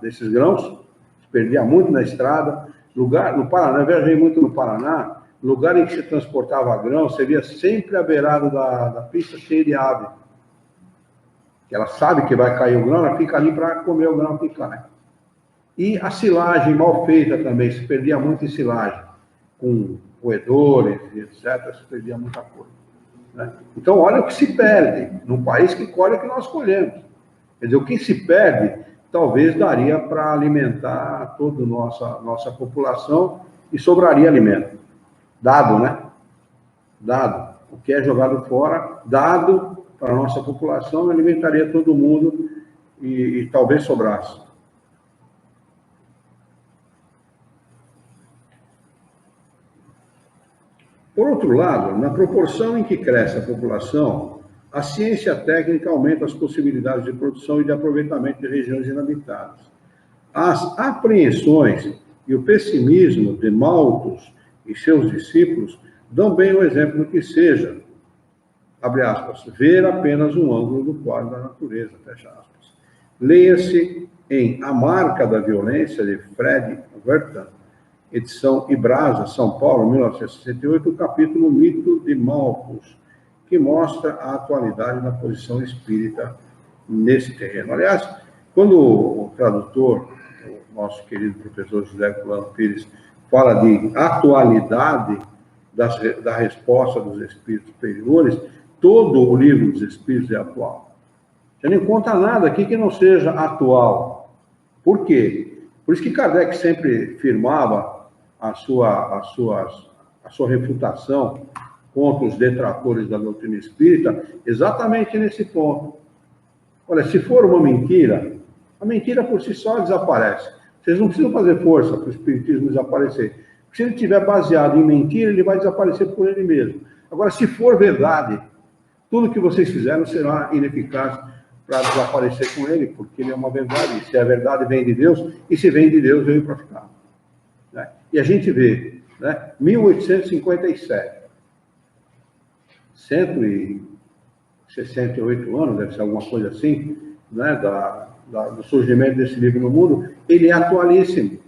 desses grãos, se perdia muito na estrada. No Paraná, eu viajei muito no Paraná, lugar em que se transportava grão, você via sempre à beirada da pista cheia de ave. Ela sabe que vai cair o grão, ela fica ali para comer o grão que cai. E a silagem mal feita também, se perdia muito em silagem, com roedores e etc., se perdia muita coisa. Né? Então, olha o que se perde num país que colhe o que nós colhemos. Quer dizer, o que se perde, talvez daria para alimentar toda a nossa população e sobraria alimento. Dado, né? Dado. O que é jogado fora, dado para a nossa população, alimentaria todo mundo e talvez sobrasse. Por outro lado, na proporção em que cresce a população, a ciência técnica aumenta as possibilidades de produção e de aproveitamento de regiões inabitadas. As apreensões e o pessimismo de Malthus e seus discípulos dão bem o exemplo do que seja, abre aspas, ver apenas um ângulo do quadro da natureza, fecha aspas. Leia-se em A Marca da Violência, de Fred Werthan, edição Ibrasa, São Paulo, 1968, o capítulo Mito de Malthus, que mostra a atualidade da posição espírita nesse terreno. Aliás, quando o tradutor, o nosso querido professor José Herculano Pires, fala de atualidade da resposta dos espíritos superiores, todo o livro dos espíritos é atual. Você não encontra nada aqui que não seja atual. Por quê? Por isso que Kardec sempre firmava a sua refutação contra os detratores da doutrina espírita, exatamente nesse ponto. Olha, se for uma mentira, a mentira por si só desaparece. Vocês não precisam fazer força para o espiritismo desaparecer. Se ele estiver baseado em mentira, ele vai desaparecer por ele mesmo. Agora, se for verdade, tudo que vocês fizeram será ineficaz para desaparecer com ele, porque ele é uma verdade. Se a verdade vem de Deus, e se vem de Deus, veio para ficar. Né? E a gente vê, né, 1857, 168 anos, deve ser alguma coisa assim, né, do surgimento desse livro no mundo, ele é atualíssimo.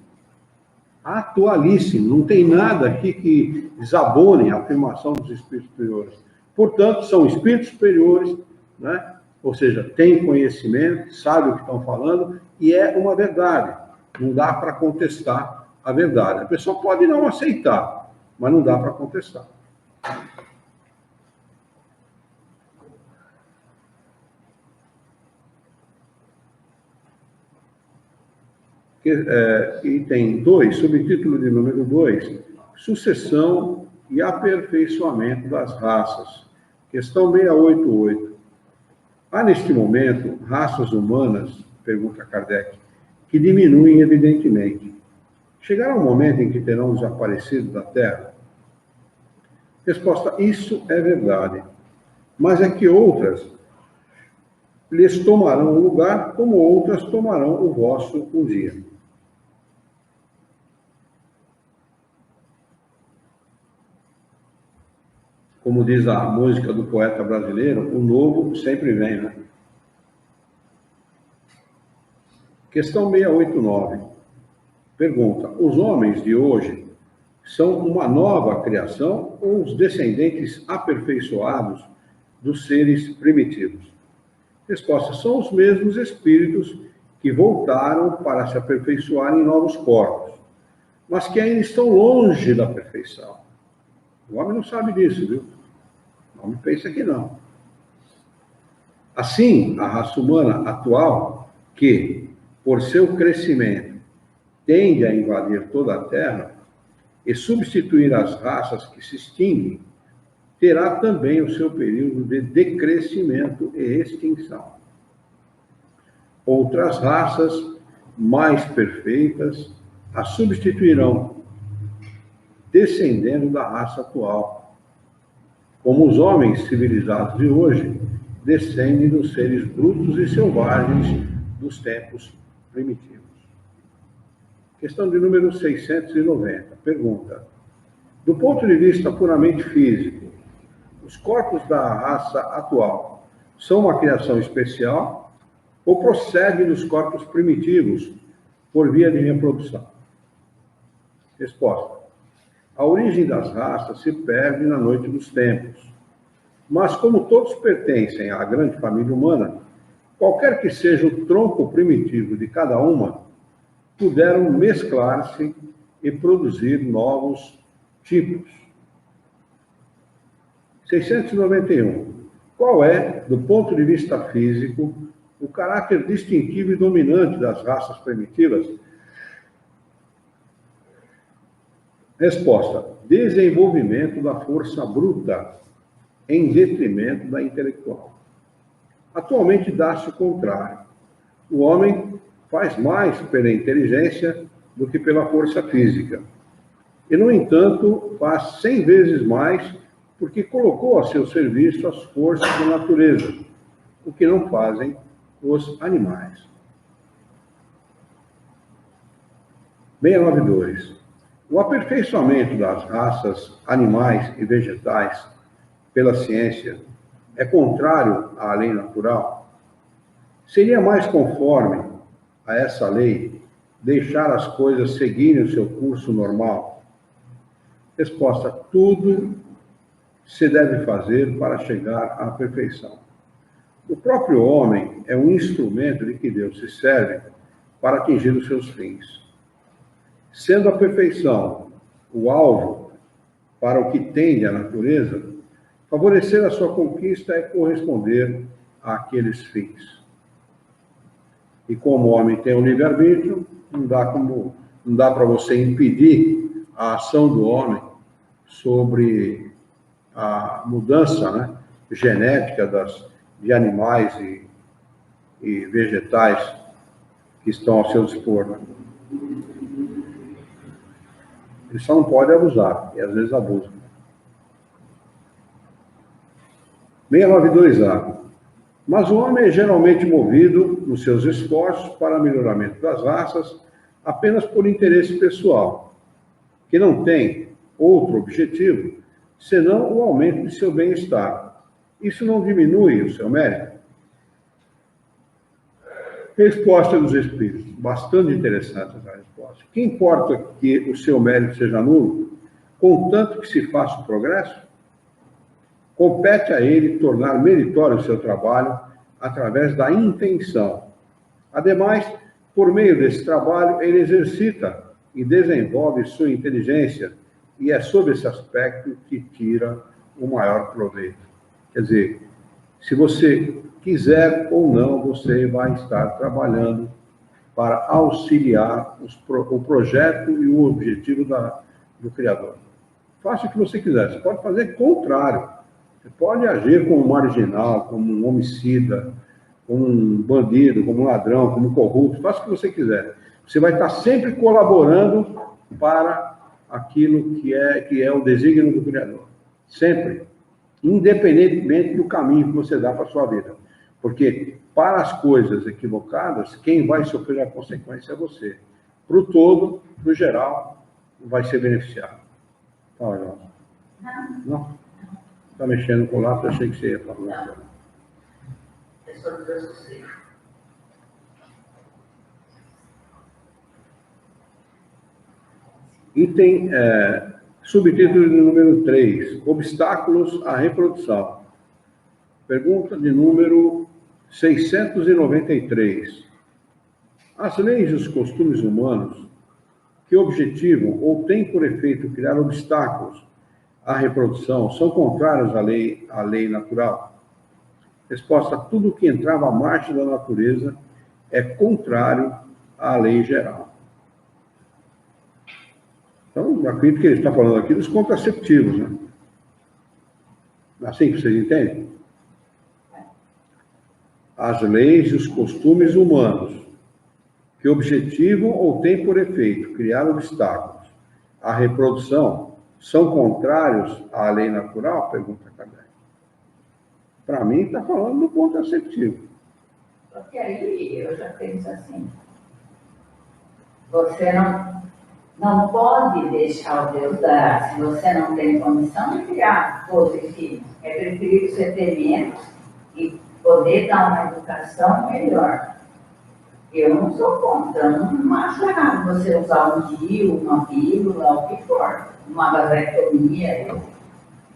Atualíssimo. Não tem nada aqui que desabone a afirmação dos espíritos superiores. Portanto, são espíritos superiores, né? Ou seja, têm conhecimento, sabem o que estão falando, e é uma verdade. Não dá para contestar a verdade. A pessoa pode não aceitar, mas não dá para contestar. Item 2, subtítulo de número 2, sucessão e aperfeiçoamento das raças. Questão 688. Há, neste momento, raças humanas, pergunta Kardec, que diminuem evidentemente. Chegará um momento em que terão desaparecido da Terra? Resposta, isso é verdade. Mas é que outras lhes tomarão o lugar, como outras tomarão o vosso um dia. Como diz a música do poeta brasileiro, o novo sempre vem, né? Questão 689. Pergunta, os homens de hoje são uma nova criação ou os descendentes aperfeiçoados dos seres primitivos? Resposta, são os mesmos espíritos que voltaram para se aperfeiçoar em novos corpos, mas que ainda estão longe da perfeição. O homem não sabe disso, viu? O homem pensa que não. Assim, a raça humana atual, que, por seu crescimento, tende a invadir toda a Terra, e substituir as raças que se extinguem, terá também o seu período de decrescimento e extinção. Outras raças mais perfeitas a substituirão, descendendo da raça atual, como os homens civilizados de hoje descendem dos seres brutos e selvagens dos tempos primitivos. Questão de número 690. Pergunta: do ponto de vista puramente físico, os corpos da raça atual são uma criação especial ou procedem dos corpos primitivos por via de reprodução? Resposta: a origem das raças se perde na noite dos tempos, mas como todos pertencem à grande família humana, qualquer que seja o tronco primitivo de cada uma, puderam mesclar-se e produzir novos tipos. 691. Qual é, do ponto de vista físico, o caráter distintivo e dominante das raças primitivas? Resposta: desenvolvimento da força bruta em detrimento da intelectual. Atualmente dá-se o contrário. O homem faz mais pela inteligência do que pela força física. E, no entanto, faz 100 vezes mais porque colocou a seu serviço as forças da natureza, o que não fazem os animais. 692. O aperfeiçoamento das raças animais e vegetais pela ciência é contrário à lei natural? Seria mais conforme a essa lei deixar as coisas seguirem o seu curso normal? Resposta: tudo se deve fazer para chegar à perfeição. O próprio homem é um instrumento de que Deus se serve para atingir os seus fins. Sendo a perfeição o alvo para o que tende a natureza, favorecer a sua conquista é corresponder àqueles fins. E como o homem tem o livre-arbítrio, não dá para você impedir a ação do homem sobre a mudança, genética de animais e vegetais que estão ao seu dispor. Ele só não pode abusar, e às vezes abusa. 692A. Mas o homem é geralmente movido nos seus esforços para melhoramento das raças apenas por interesse pessoal, que não tem outro objetivo senão o aumento de seu bem-estar. Isso não diminui o seu mérito? Resposta dos Espíritos. Bastante interessante essa resposta. Que importa que o seu mérito seja nulo, contanto que se faça o progresso? Compete a ele tornar meritório o seu trabalho através da intenção. Ademais, por meio desse trabalho, ele exercita e desenvolve sua inteligência, e é sob esse aspecto que tira o maior proveito. Quer dizer, se você quiser ou não, você vai estar trabalhando para auxiliar o projeto e o objetivo do Criador. Faça o que você quiser. Você pode fazer o contrário. Você pode agir como um marginal, como um homicida, como um bandido, como um ladrão, como um corrupto. Faça o que você quiser. Você vai estar sempre colaborando para aquilo que é o desígnio do Criador. Sempre. Independentemente do caminho que você dá para a sua vida. Porque para as coisas equivocadas, quem vai sofrer a consequência é você. Para o todo, para o geral, vai ser beneficiado. Fala, João. Não? Está mexendo com o lápis, eu achei que você ia falar. É só dizer você. Item, subtítulo de número 3, obstáculos à reprodução. Pergunta de número 693. As leis e os costumes humanos que objetivam ou têm por efeito criar obstáculos à reprodução são contrários à lei natural? Resposta: tudo que entrava à marcha da natureza é contrário à lei geral. Então, eu acredito que ele está falando aqui dos contraceptivos, né? Assim que vocês entendem? As leis e os costumes humanos que objetivam ou têm por efeito criar obstáculos à reprodução são contrários à lei natural? Pergunta Kardec. Para mim, está falando do contraceptivo. Porque aí eu já penso assim, você não pode deixar o Deus dar, se você não tem condição de criar 12 filhos. É preferível você ter menos e poder dar uma educação melhor. Eu não sou contra, eu não acho errado você usar um DIU, uma pílula, o que for, uma vasectomia.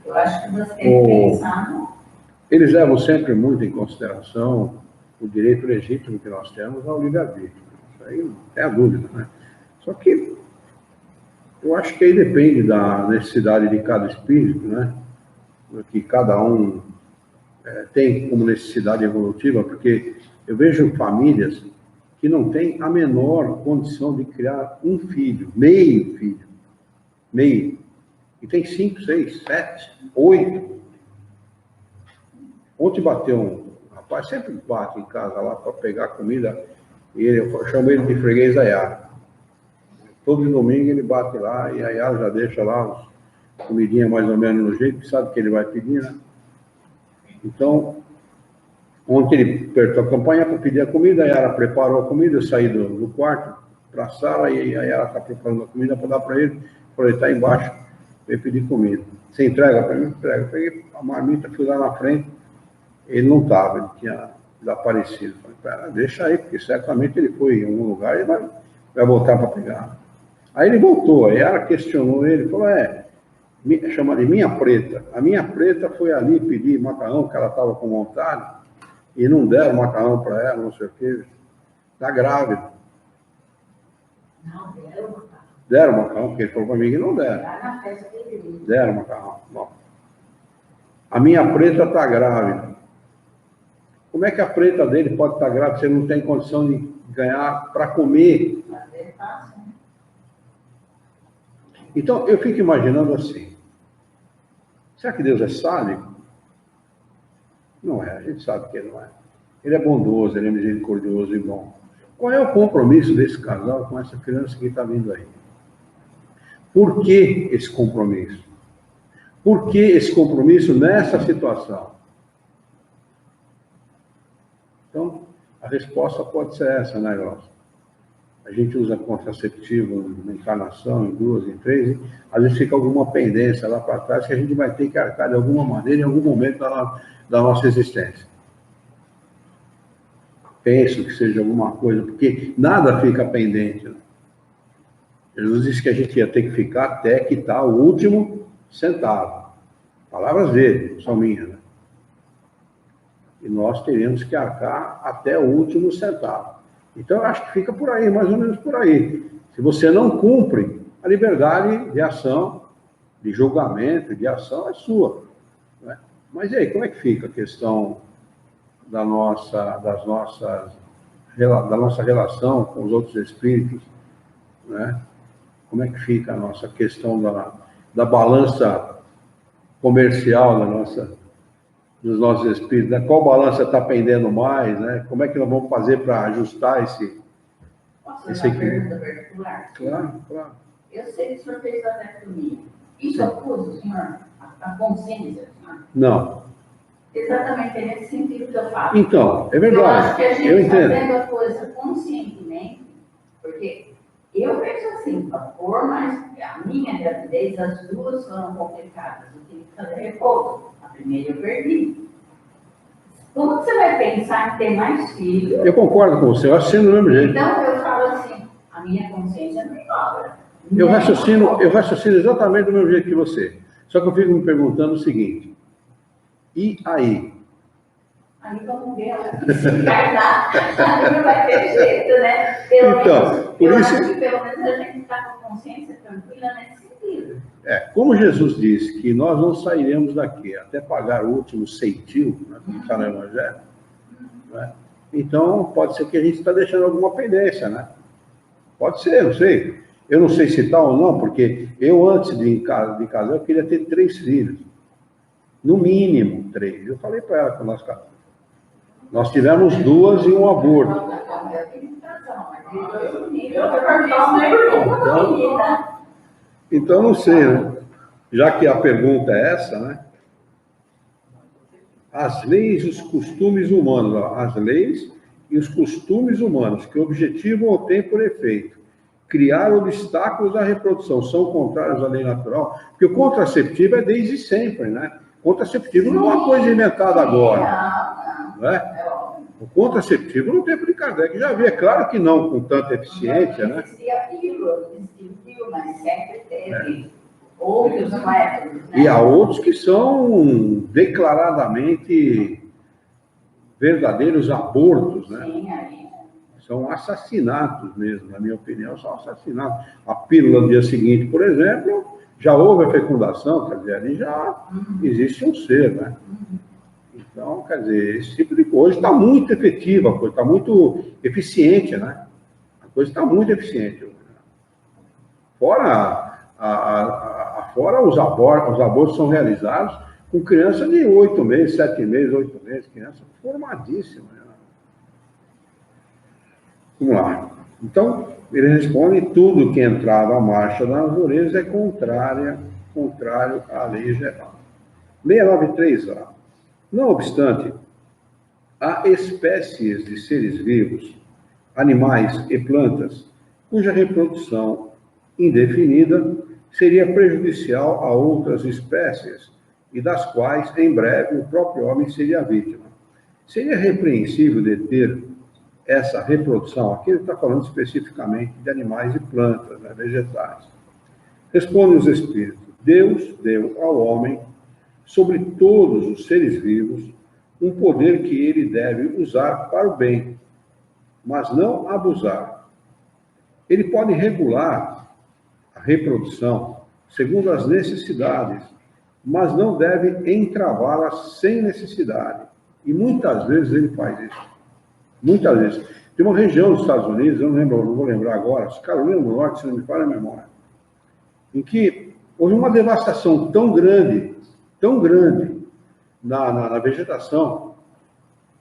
Eu acho que você tem que pensar no... Eles levam sempre muito em consideração o direito legítimo que nós temos ao livre-arbítrio. Isso aí não tem a dúvida, né? Só que eu acho que aí depende da necessidade de cada espírito, né? Que cada um tem como necessidade evolutiva, porque eu vejo famílias que não têm a menor condição de criar um filho, meio filho, meio. E tem 5, 6, 7, 8. Ontem bateu um rapaz, sempre bate em casa lá para pegar comida, e eu chamo ele de freguês da Yara. Todo domingo ele bate lá e a Yara já deixa lá comidinha mais ou menos no jeito, que sabe que ele vai pedir, né? Então, ontem ele apertou a campanha para pedir a comida, a Yara preparou a comida, eu saí do quarto para a sala e a Yara está preparando a comida para dar para ele. Falei, está embaixo, veio pedir comida. Você entrega para mim? Entrega. Peguei a marmita, fui lá na frente, ele não estava, ele tinha desaparecido. Falei, pera, deixa aí, porque certamente ele foi em algum lugar e vai voltar para pegar. Aí ele voltou, a Yara questionou ele, falou, chama de minha preta. A minha preta foi ali pedir macarrão, que ela estava com vontade, e não deram macarrão para ela, não sei o quê. Está grávida. Não, deram macarrão. Deram macarrão, porque ele falou para mim que não deram. Lá na festa da igreja. Deram macarrão. Bom. A minha preta está grávida. Como é que a preta dele pode estar grávida se ele não tem condição de ganhar para comer? Fazer fácil, né? Então, eu fico imaginando assim. Será que Deus é sádico? Não é, a gente sabe que ele não é. Ele é bondoso, ele é misericordioso e bom. Qual é o compromisso desse casal com essa criança que está vindo aí? Por que esse compromisso? Por que esse compromisso nessa situação? Então, a resposta pode ser essa, né, Glaucio? A gente usa contraceptivo na encarnação, em 2, em 3, e às vezes fica alguma pendência lá para trás que a gente vai ter que arcar de alguma maneira em algum momento da nossa existência. Penso que seja alguma coisa, porque nada fica pendente. Né? Jesus disse que a gente ia ter que ficar até quitar o último centavo. Palavras dele, são minhas. Né? E nós teríamos que arcar até o último centavo. Então, eu acho que fica por aí, mais ou menos por aí. Se você não cumpre, a liberdade de ação, de julgamento, de ação é sua. Né? Mas e aí, como é que fica a questão da nossa relação com os outros espíritos? Né? Como é que fica a nossa questão da balança comercial dos nossos espíritos? Né? Qual balança está pendendo mais? Né? Como é que nós vamos fazer para ajustar esse equilíbrio? Pergunta particular? Claro. Eu sei que o senhor fez vasectomia. Isso acusa o senhor? A consciência? Não. Exatamente, é nesse sentido que eu falo. Então, é verdade. Eu acho que a gente está entendo. fazendo a coisa conscientemente, porque eu penso assim, por mais a minha gravidez, as duas foram complicadas. Eu tive que fazer repouso. A primeira eu perdi. Como você vai pensar em ter mais filhos? Eu concordo com você, eu assino do mesmo jeito. Então eu falo assim, a minha consciência não cobra. Eu raciocino exatamente do mesmo jeito que você. Só que eu fico me perguntando o seguinte, e aí? Aí vamos ver, se encarnar, aí não vai ter jeito, né? Eu acho que pelo menos a gente está com a consciência tranquila nesse sentido. Como Jesus disse que nós não sairemos daqui até pagar o último ceitil, né, como está no Evangelho, né? Então pode ser que a gente está deixando alguma pendência, né? Pode ser, não sei. Eu não sei se tal ou não, porque eu, antes de casar, eu queria ter 3 filhos. No mínimo 3. Eu falei para ela que nós tivemos 2 e um aborto. Então, não sei, né? Já que a pergunta é essa, né? As leis e os costumes humanos, as leis e os costumes humanos que objetivam ou têm por efeito criar obstáculos à reprodução são contrários à lei natural, porque o contraceptivo é desde sempre, né? O contraceptivo não é uma coisa inventada agora, não é? O contraceptivo no tempo de Kardec já havia, claro que não com tanta eficiência, né? Existia pílula, mas sempre teve outros métodos, né? E há outros que são declaradamente verdadeiros abortos, né? Sim, aí. São assassinatos mesmo, na minha opinião, são assassinatos. A pílula no dia seguinte, por exemplo, já houve a fecundação, quer dizer, ali já existe um ser, né? Então, quer dizer, esse tipo de coisa está muito efetiva, a coisa está muito eficiente, né? A coisa está muito eficiente. Fora, fora os abortos são realizados com criança de 8 meses, 7 meses, 8 meses, criança formadíssima. Né? Vamos lá. Então, ele responde: tudo que entrava à marcha da natureza é contrário à lei geral. 693A. Não obstante, há espécies de seres vivos, animais e plantas, cuja reprodução indefinida seria prejudicial a outras espécies e das quais, em breve, o próprio homem seria vítima. Seria repreensível deter essa reprodução? Aqui ele está falando especificamente de animais e plantas, né, vegetais. Responde os espíritos: Deus deu ao homem, sobre todos os seres vivos, um poder que ele deve usar para o bem, mas não abusar. Ele pode regular a reprodução segundo as necessidades, mas não deve entravá-la sem necessidade. E muitas vezes ele faz isso. Muitas vezes. Tem uma região dos Estados Unidos, eu não vou lembrar agora, Carolina do Norte, se não me falha a memória, em que houve uma devastação tão grande na vegetação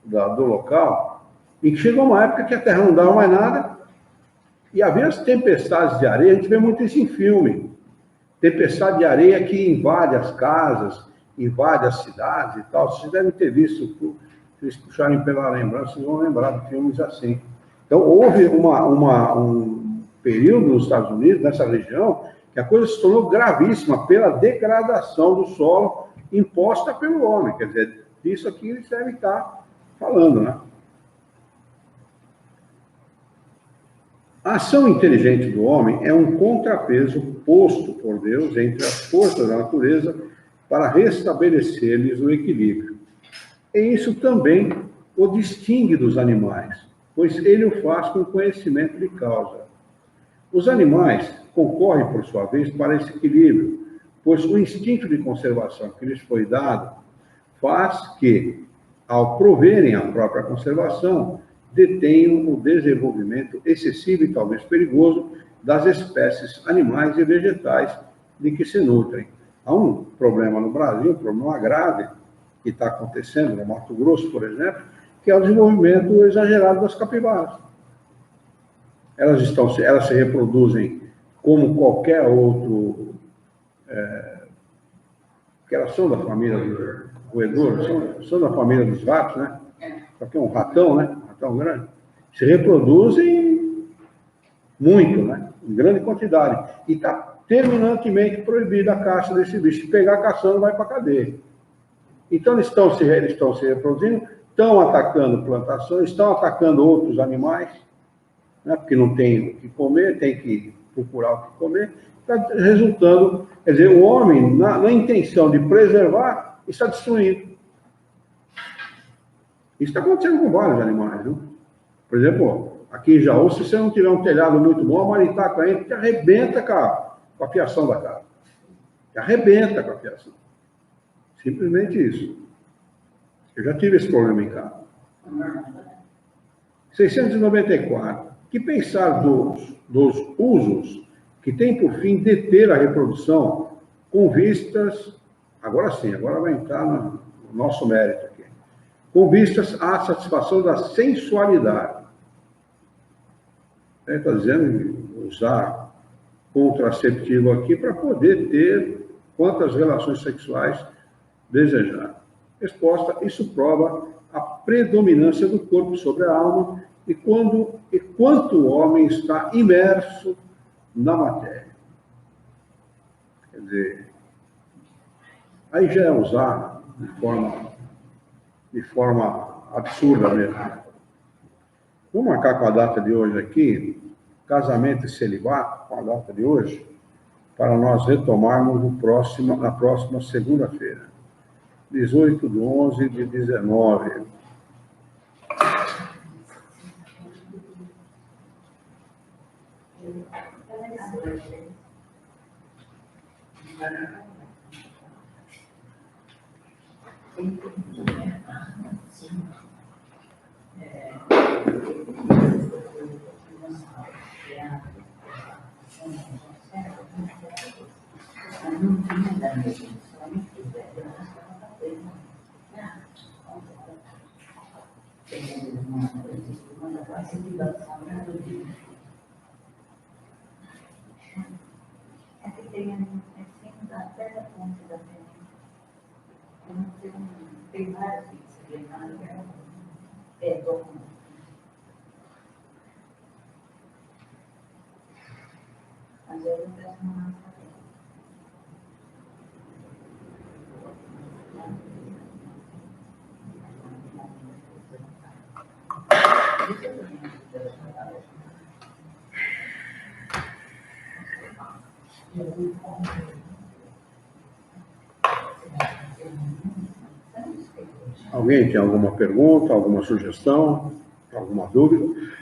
do local, e que chegou uma época que a terra não dava mais nada, e havia as tempestades de areia. A gente vê muito isso em filme, tempestade de areia que invade as casas, invade as cidades e tal. Vocês devem ter visto, se vocês puxarem pela lembrança, vocês vão lembrar de filmes assim. Então, houve um período nos Estados Unidos, nessa região, que a coisa se tornou gravíssima pela degradação do solo imposta pelo homem. Quer dizer, isso aqui eles devem estar falando, né? A ação inteligente do homem é um contrapeso posto por Deus entre as forças da natureza para restabelecer-lhes o equilíbrio. E isso também o distingue dos animais, pois ele o faz com conhecimento de causa. Os animais concorrem, por sua vez, para esse equilíbrio, pois o instinto de conservação que lhes foi dado faz que, ao proverem a própria conservação, detenham o desenvolvimento excessivo e talvez perigoso das espécies animais e vegetais de que se nutrem. Há um problema no Brasil, um problema grave, que está acontecendo no Mato Grosso, por exemplo, que é o desenvolvimento exagerado das capivaras. Elas se reproduzem como qualquer outro, que elas são da família dos roedores, são da família dos ratos, né? Só que é um ratão, né? Ratão grande. Se reproduzem muito, né? Em grande quantidade. E está terminantemente proibida a caça desse bicho. Se pegar caçando, vai para a cadeia. Então, eles estão se reproduzindo, estão atacando plantações, estão atacando outros animais, né? Porque não tem o que comer, tem que procurar o que comer. Está resultando, quer dizer, o homem, na intenção de preservar, está destruindo. Isso está acontecendo com vários animais, viu? Por exemplo, aqui em Jaú, se você não tiver um telhado muito bom, a maritaca entra e arrebenta com a fiação da casa. Arrebenta com a fiação. Simplesmente isso. Eu já tive esse problema em casa. 694. Que pensar dos usos que tem por fim deter a reprodução com vistas, agora sim, agora vai entrar no nosso mérito aqui, com vistas à satisfação da sensualidade. Ele está dizendo usar contraceptivo aqui para poder ter quantas relações sexuais desejar. Resposta: isso prova a predominância do corpo sobre a alma e quanto o homem está imerso na matéria. Quer dizer, aí já é usar de forma absurda mesmo. Vou marcar com a data de hoje aqui, casamento e celibato, com a data de hoje, para nós retomarmos na próxima segunda-feira, 18/11/19. É que tem assim, até da ponte da frente. Tem várias pizzas, é bom. Às vezes eu peço uma massa. Alguém tem alguma pergunta, alguma sugestão, alguma dúvida?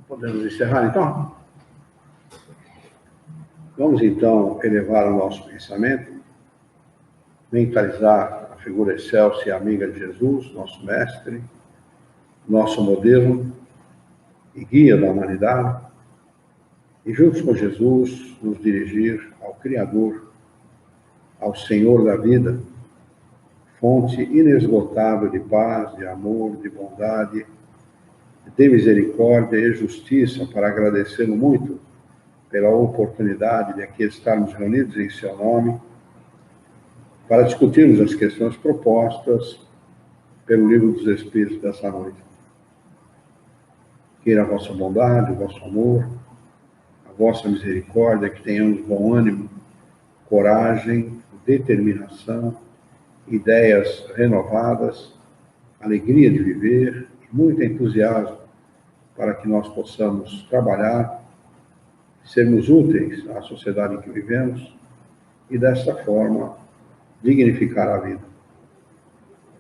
Podemos encerrar, então? Vamos, então, elevar o nosso pensamento, mentalizar a figura excelsa e amiga de Jesus, nosso mestre, nosso modelo e guia da humanidade, e juntos com Jesus nos dirigir ao Criador, ao Senhor da vida, fonte inesgotável de paz, de amor, de bondade, de misericórdia e justiça, para agradecê-lo muito pela oportunidade de aqui estarmos reunidos em seu nome, para discutirmos as questões propostas pelo Livro dos Espíritos dessa noite. Queira a vossa bondade, o vosso amor, a vossa misericórdia, que tenhamos bom ânimo, coragem, determinação, ideias renovadas, alegria de viver e muito entusiasmo para que nós possamos trabalhar, sermos úteis à sociedade em que vivemos e, dessa forma, dignificar a vida.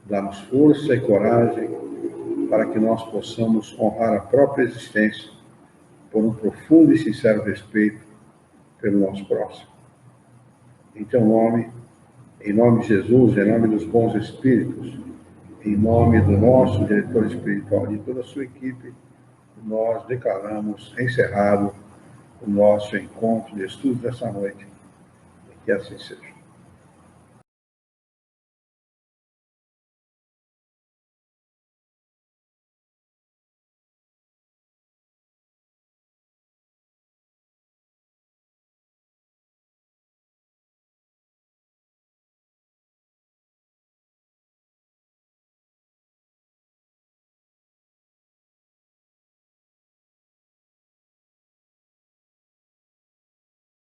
Dar-nos força e coragem para que nós possamos honrar a própria existência por um profundo e sincero respeito pelo nosso próximo. Em teu nome, em nome de Jesus, em nome dos bons espíritos, em nome do nosso diretor espiritual e de toda a sua equipe, nós declaramos encerrado o nosso encontro de estudos dessa noite. E que assim seja.